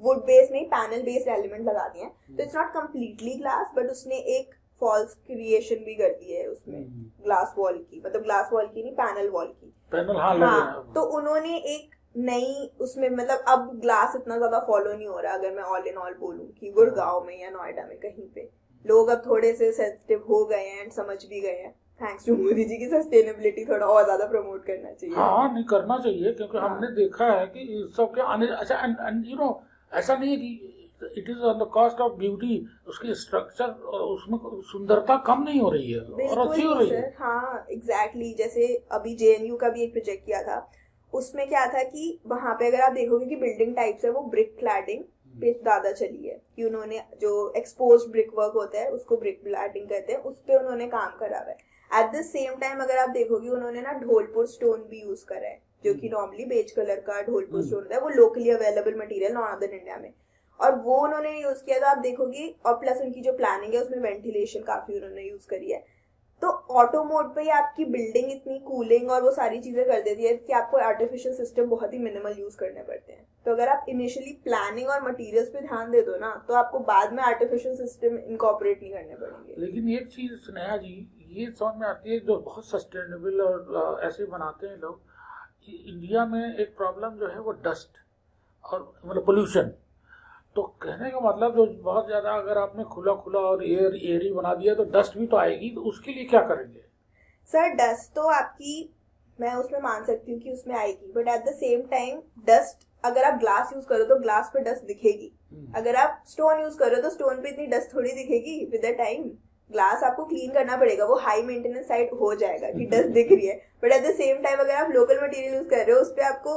वुड बेस नहीं पैनल बेस्ड एलिमेंट लगा दिए हैं। तो it's not completely glass, but उसने एक फॉल्स क्रिएशन भी कर दी है उसमें ग्लास वॉल की, मतलब ग्लास वॉल की नहीं, पैनल वॉल की। हाँ, तो उन्होंने एक नई उसमें, मतलब अब ग्लास इतना ज्यादा फॉलो नहीं हो रहा। अगर मैं ऑल इन ऑल बोलूं कि गुड़गांव में या नोएडा में कहीं पे लोग अब थोड़े से सेंसिटिव हो गए हैं एंड समझ भी गए हैं, थैंक्स टू मोदी जी की सस्टेनेबिलिटी थोड़ा और ज्यादा प्रमोट करना चाहिए। हाँ, नहीं करना चाहिए, क्योंकि हमने देखा है कि सबके आने, अच्छा एंड यू नो, ऐसा नहीं है कि it is on the cost of beauty, उसकी स्ट्रक्चर और उसमें सुंदरता कम नहीं हो रही है और अच्छी हो रही है। हाँ एग्जैक्टली, जैसे अभी जेएनयू का भी एक प्रोजेक्ट किया था, उसमें क्या था कि वहां पे अगर आप देखोगे कि बिल्डिंग टाइप्स है वो ब्रिक क्लैडिंग पे ज्यादा चली है, कि उन्होंने जो एक्सपोज्ड ब्रिक वर्क होता है उसको ब्रिक क्लैडिंग कहते हैं, उस पे उन्होंने काम करा हुआ है। एट द सेम टाइम अगर आप देखोगे उन्होंने ना धौलपुर स्टोन भी यूज करा है, जो कि नॉर्मली बेज कलर का धौलपुर स्टोन होता है, वो locally available material northern India में, और वो उन्होंने यूज किया। तो आप देखोगे, और प्लस उनकी जो प्लानिंग है उसमें वेंटिलेशन काफी उन्होंने यूज करी है। तो ऑटो मोड पे ही आपकी बिल्डिंग इतनी कूलिंग और वो सारी चीजें कर देती है कि आपको आर्टिफिशियल सिस्टम बहुत ही मिनिमल यूज करने पड़ते हैं। तो अगर आप इनिशियली प्लानिंग और मटेरियल्स पे ध्यान दे दो ना, तो आपको बाद में आर्टिफिशियल सिस्टम इनकॉर्पोरेट नहीं करने पड़ेंगे। लेकिन एक चीज स्नेहा जी ये समझ में आती है, जो बहुत सस्टेनेबल और ऐसे बनाते हैं लोग, इंडिया में एक प्रॉब्लम जो है वो डस्ट और मतलब पोल्यूशन। तो कहने का मतलब जो बहुत ज्यादा अगर आपने खुला खुला और एयरी बना दिया तो डस्ट भी तो आएगी, तो उसके लिए क्या करेंगे? सर डस्ट तो आपकी मैं उसमें मान सकती हूँ कि उसमें आएगी, but at the same time dust, अगर आप ग्लास यूज करो तो ग्लास पे डस्ट दिखेगी, अगर आप स्टोन यूज करो तो स्टोन पे इतनी डस्ट थोड़ी दिखेगी विद द टाइम। ग्लास आपको क्लीन करना पड़ेगा, वो हाई मेंटेनेंस साइड हो जाएगा कि डस्ट दिख रही है, but at the same time अगर आप लोकल मटेरियल यूज कर रहे हो उस पर आपको,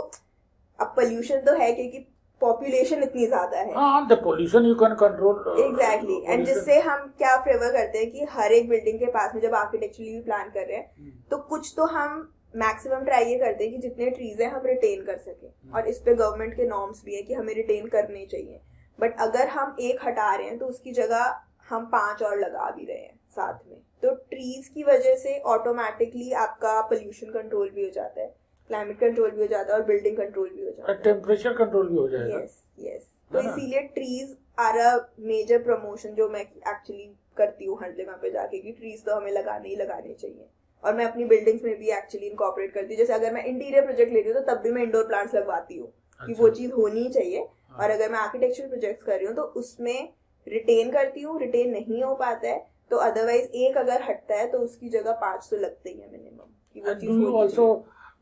अब पोल्यूशन तो है क्योंकि पॉपुलेशन इतनी ज्यादा है। हाँ, the pollution you can control exactly, and जिससे हम क्या फेवर करते हैं कि हर एक बिल्डिंग के पास में जब आर्किटेक्चरली भी प्लान कर रहे हैं तो कुछ तो हम मैक्सिमम ट्राई ये करते हैं कि जितने ट्रीज हैं हम रिटेन कर सकें, और इस पे गवर्नमेंट के नॉर्म्स भी है कि हमें रिटेन करने चाहिए। बट अगर हम एक हटा रहे हैं तो उसकी जगह हम 5 और लगा भी रहे हैं साथ में, तो ट्रीज की वजह से ऑटोमेटिकली आपका पोल्यूशन कंट्रोल भी हो जाता है, क्लाइमेट कंट्रोल भी हो जाता है और बिल्डिंग कंट्रोल भी हो जाता है, टेम्परेचर कंट्रोल भी हो जाएगा। Yes yes. तो इसीलिए trees are a major promotion जो मैं एक्चुअली करती हूँ हर जगह पे जाके, कि ट्रीज तो हमें लगाने ही लगाने चाहिए। और मैं अपनी बिल्डिंग्स में भी एक्चुअली इनकॉर्पोरेट करती हूँ, जैसे अगर मैं इंटीरियर प्रोजेक्ट लेती हूँ तो तब भी मैं इंडोर प्लांट्स लगवाती हूँ कि वो चीज होनी ही चाहिए। और अगर मैं आर्किटेक्चरल प्रोजेक्ट्स कर रही हूँ तो उसमें रिटेन करती हूँ, रिटेन नहीं हो पाता है तो अदरवाइज एक अगर हटता है तो उसकी जगह 5 तो लगते ही है मिनिमम कि वो चीज। Do you also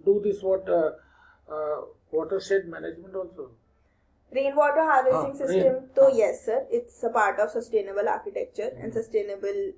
do this watershed management also? Rain water harvesting system तो yes sir, it's a part of sustainable architecture and sustainable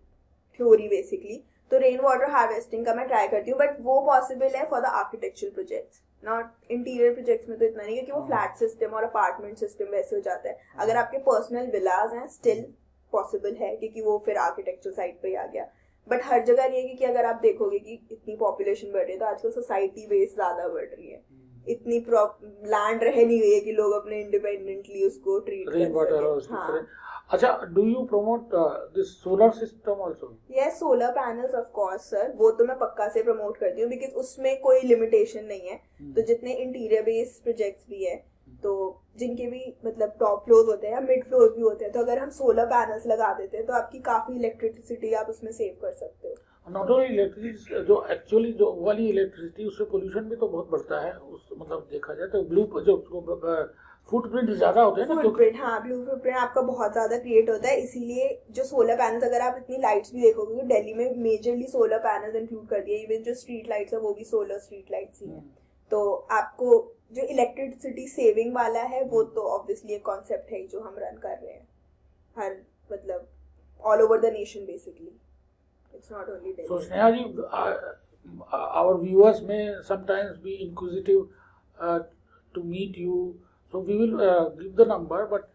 theory basically. तो रेन वाटर हार्वेस्टिंग का मैं ट्राई करती हूँ, बट वो पॉसिबल है for the architectural projects, not interior projects में तो इतना नहीं, क्योंकि वो फ्लैट सिस्टम और अपार्टमेंट सिस्टम वैसे हो जाता है। अगर आपके पर्सनल विलाज हैं स्टिल पॉसिबल है, क्योंकि वो फिर आर्किटेक्चर साइड पे ही आ गया। बट हर जगह नहीं है, क्योंकि अगर आप देखोगे कि इतनी पॉपुलेशन बढ़ रही है तो आजकल सोसाइटी बेस ज्यादा बढ़ रही है, इतनी लैंड रह नहीं गई है कि लोग अपने इंडिपेंडेंटली उसको ट्रीट कर सकें। हाँ। अच्छा, do you promote this solar system also? Yes, solar panels of course sir, वो तो मैं पक्का से प्रमोट करती हूँ, बिकॉज उसमें कोई लिमिटेशन नहीं है। तो जितने इंटीरियर बेस्ड प्रोजेक्ट्स भी है तो जिनके भी मतलब टॉप फ्लोर होते हैं या मिड फ्लोर भी होते हैं, तो अगर हम सोलर पैनल्स लगा देते हैं तो आपकी काफी इलेक्ट्रिसिटी आप उसमें सेव कर सकते हो। नॉट ओनली इलेक्ट्रिसिटी, जो एक्चुअली जो वाली इलेक्ट्रिसिटी उससे पोल्यूशन भी तो बहुत बढ़ता है, उस मतलब देखा जाए तो ब्लू जो फुटप्रिंट ज्यादा होते हैं ना, फुटप्रिंट, हाँ ब्लू फुटप्रिंट आपका बहुत ज्यादा क्रिएट होता है। इसीलिए जो सोलर पैनल्स, अगर आप इतनी लाइट्स भी देखोगे, दिल्ली में मेजरली सोलर पैनल्स इंक्लूड कर दिए, इवन जो स्ट्रीट लाइट्स है वो भी सोलर स्ट्रीट लाइट्स ही हैं। तो आपको जो इलेक्ट्रिसिटी सेविंग वाला है वो तो ऑब्वियसली एक कॉन्सेप्ट है जो हम रन कर रहे हैं हर मतलब all over the nation basically, it's not only Delhi. So Sneha ji, our viewers may sometimes be inquisitive to meet you, so we will give the number, but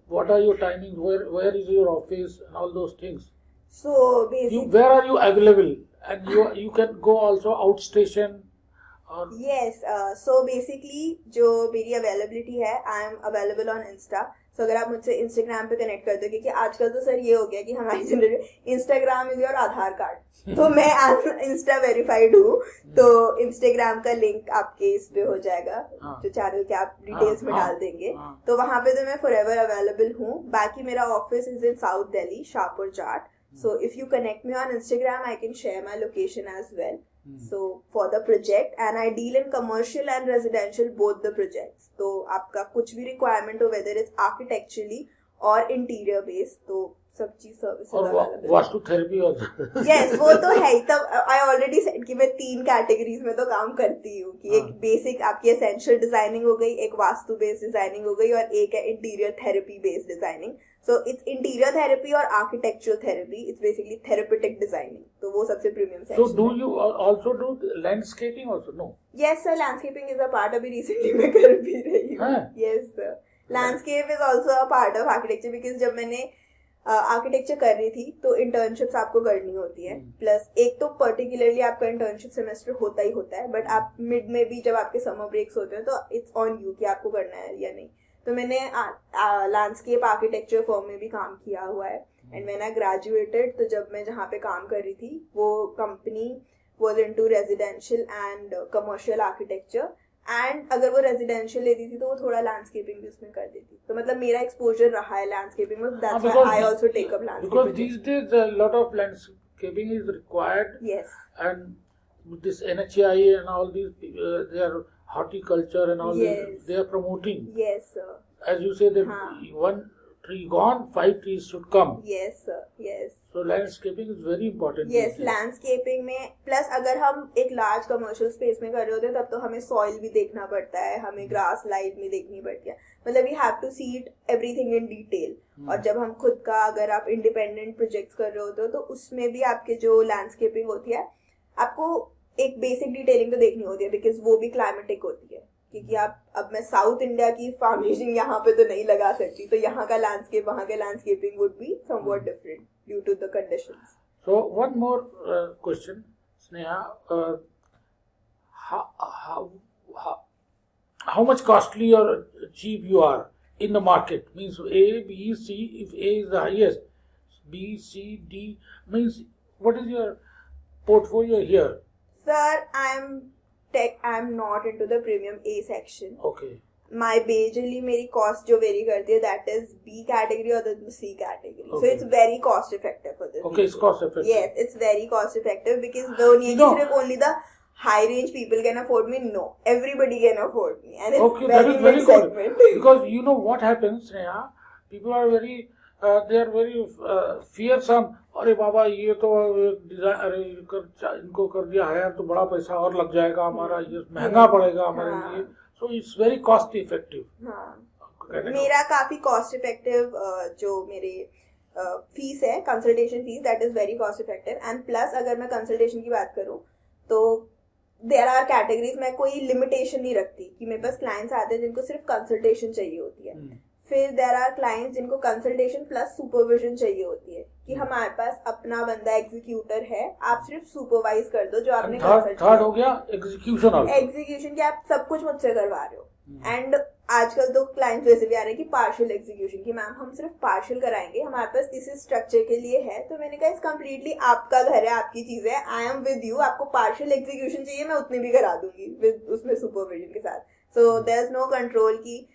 what are your timings, where is your office and all those things? So basically, where are you available, and you can go also outstation or? Yes, so basically जो मेरी availability है, I am available on Insta. So अगर आप मुझसे Instagram पे connect कर दो, क्योंकि आजकल तो सर ये हो गया कि हमारी generation Instagram is your Aadhaar card, तो मैं इंस्टा वेरीफाइड हूँ, तो इंस्टाग्राम का लिंक आपके इस पे हो जाएगा, जो चैनल के आप डिटेल्स में डाल देंगे, तो वहाँ पे तो मैं फॉरएवर अवेलेबल हूँ। बाकी मेरा office is in south Delhi, Shahpur Jat. So if you connect me on Instagram, I can share my location as well. So for the project, and I deal in commercial and residential both the projects. तो आपका कुछ भी requirement हो, whether it's architecturally or interior based, तो सब चीज service और vastu therapy और yes, वो तो है ही। तब I already said कि मैं 3 कैटेगरीज में तो काम करती हूँ, कि एक बेसिक आपकी एसेंशियल डिजाइनिंग हो गई, एक वास्तु बेस्ड डिजाइनिंग हो गई, और एक है interior therapy based designing. So it's interior therapy or architectural therapy. It's basically therapeutic designing. तो वो सबसे premium section। So do you also do landscaping also? No. Yes sir, landscaping is a part, अभी recently मैं कर भी रही हूँ। Yes sir, landscape is also a part of architecture, because जब मैंने आर्किटेक्चर कर रही थी तो इंटर्नशिप्स आपको करनी होती है, प्लस एक तो पर्टिकुलरली आपका इंटर्नशिप सेमेस्टर होता ही होता है, बट आप मिड में भी जब आपके समर ब्रेक्स होते हैं तो इट्स ऑन यू कि आपको करना है या नहीं। तो मैंने लैंडस्केप आर्किटेक्चर फर्म में भी काम किया हुआ है, एंड व्हेन आई ग्रेजुएटेड तो जब मैं जहाँ पे काम कर रही थी वो company was into residential and commercial architecture, and अगर वो रेजिडेंशियल लेती थी तो वो थोड़ा लैंडस्केपिंग भी उसमें कर देती। तो मतलब मेरा एक्सपोजर रहा है लैंडस्केपिंग में, that's why I also take up landscaping, because these days a lot of landscaping is required. Yes, and this NHI and all these they are horticulture and all yes, they are promoting. Yes sir, as you say that one tree gone, 5 trees should come. Yes sir, yes. So landscaping is very important. Yes, landscaping में plus अगर हम एक large commercial space में कर रहे होते हैं तब तो हमें सॉइल भी देखना पड़ता है, हमें ग्रास लाइट भी देखनी पड़ती है, मतलब we have to see it everything in detail. और जब हम खुद का अगर आप इंडिपेंडेंट प्रोजेक्ट्स कर रहे होते हो तो उसमें भी आपके जो लैंडस्केपिंग होती है आपको एक बेसिक डिटेलिंग तो देखनी होती है, बिकॉज वो भी क्लाइमेटिक होती है. क्योंकि अब मैं साउथ इंडिया की फार्मेशन यहाँ पे तो नहीं लगा सकती, तो यहाँ का लैंडस्केप वहाँ के landscaping would be somewhat different due to the conditions. So one more question, Sneha. How much costly or cheap you are in the market? Means A, B, C. If A is the highest, B, C, D means what is your portfolio here? Sir, I'm not into the premium A section. Okay. My majorly मेरी cost जो vary करती है that is B category or the C category. So Okay. it's very cost effective for this. Okay, it's cost effective. Yes, it's very cost effective because the only No. only the high range people can afford me. No, everybody can afford me, and it's Okay, that is very mid good. segment. Because you know what happens, Sneha, people are very they are very fearsome. अरे बाबा ये तो design, अरे इनको कर दिया higher तो बड़ा पैसा और लग जाएगा हमारा, ये महंगा पड़ेगा हमारे लिए. So it's very cost effective. मेरा काफी कॉस्ट इफेक्टिव जो मेरे फीस है, consultation fees, that is very cost effective. And plus अगर मैं कंसल्टेशन की बात करूँ तो देयर आर कैटेगरीज, मैं कोई लिमिटेशन नहीं रखती कि मेरे पास क्लाइंट्स आते हैं जिनको सिर्फ कंसल्टेशन चाहिए होती है. फिर देयर आर क्लाइंट्स जिनको कंसल्टेशन प्लस सुपरविजन चाहिए होती है कि हमारे पास अपना बंदा एग्जीक्यूटर है, आप सिर्फ सुपरवाइज कर दो जो आपने थर्ड हो गया एग्जीक्यूशन. एग्जीक्यूशन की आप सब कुछ मुझसे करवा रहे हो. एंड आजकल तो क्लाइंट्स वैसे भी आ रहे हैं कि पार्शियल एग्जीक्यूशन की मैम हम सिर्फ पार्शियल कराएंगे, हमारे पास इस स्ट्रक्चर के लिए है. तो मैंने कहा इस कम्प्लीटली आपका घर है, आपकी चीज है, आई एम विद यू. आपको पार्शियल एग्जीक्यूशन चाहिए मैं उतनी भी करा दूंगी विद उसमें सुपरविजन के साथ. So there is no control की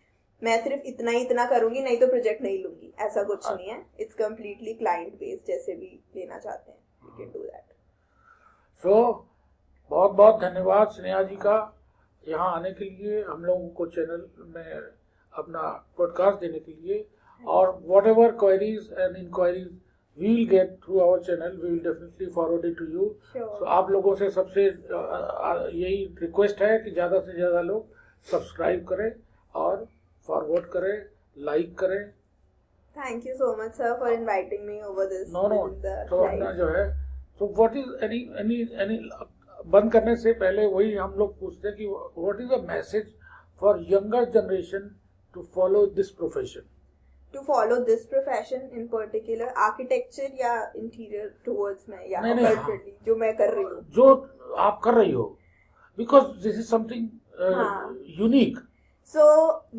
मैं सिर्फ इतना करूंगी नहीं तो प्रोजेक्ट नहीं लूंगी, ऐसा कुछ नहीं है. इट्स कम्प्लीटली क्लाइंट बेस्ड, जैसे भी लेना चाहते हैं यू कैन डू दैट. सो बहुत बहुत धन्यवाद स्नेहा जी का यहाँ आने के लिए, हम लोगों को चैनल में अपना पॉडकास्ट देने के लिए. और whatever queries and inquiries we will get through our channel, we will definitely forward it to you. So आप लोगों से सबसे यही रिक्वेस्ट है कि ज़्यादा से ज़्यादा लोग सब्सक्राइब करें और फॉरवर्ड करें, लाइक करें. Thank you so much sir for inviting me over this. No तो अपना जो है, तो व्हाट इज एनी बंद करने से पहले वही हम लोग पूछते हैं कि what is the message for younger generation to follow this profession. To follow this profession in particular architecture या इंटीरियर टुवर्ड्स में या पर्टिकुलरली जो मैं कर रही हूँ, जो आप कर रही हो, because this is something unique. So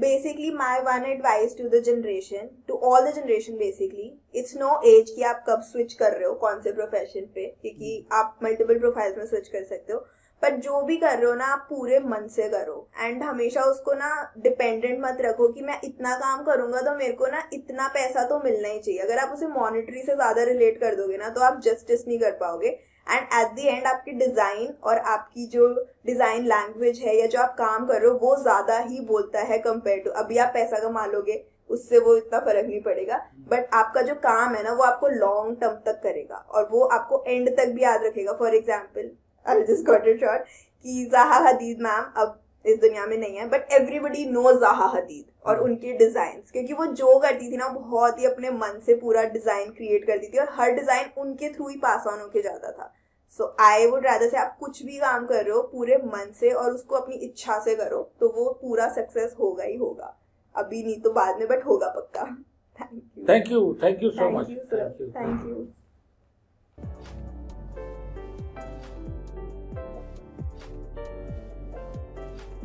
basically my one advice to the generation, to all the generation basically, it's no age कि आप कब switch कर रहे हो कौन से प्रोफेशन पे, क्योंकि आप मल्टीपल प्रोफाइल्स में switch कर सकते हो. पर जो भी कर रहे हो ना आप पूरे मन से करो. एंड हमेशा उसको ना डिपेंडेंट मत रखो कि मैं इतना काम करूंगा तो मेरे को ना इतना पैसा तो मिलना ही चाहिए. अगर आप उसे मॉनेटरी से ज्यादा रिलेट कर दोगे ना तो आप जस्टिस नहीं कर पाओगे. एंड एट द एंड आपकी डिजाइन और आपकी जो डिजाइन लैंग्वेज है या जो आप काम कर रहे हो वो ज्यादा ही बोलता है कंपेयर टू, अभी आप पैसा कमा लोगे उससे वो इतना फर्क नहीं पड़ेगा, बट आपका जो काम है ना वो आपको लॉन्ग टर्म तक करेगा और वो आपको एंड तक भी याद रखेगा. For example I just got it short कि ज़ाहा हदीद मैम अब इस दुनिया में नहीं है, बट एवरीबडी नोज ज़ाहा हदीद और उनके डिजाइन्स, क्योंकि वो जो करती थी ना बहुत ही अपने मन से पूरा डिजाइन क्रिएट करती थी और हर डिजाइन उनके थ्रू ही पास ऑन होके जाता था. सो आई वुड रादर से आप कुछ भी काम कर रहे हो पूरे मन से और उसको अपनी इच्छा से करो तो वो पूरा सक्सेस होगा ही होगा. अभी नहीं तो बाद में, बट होगा पक्का. Thank you so much. Thank you.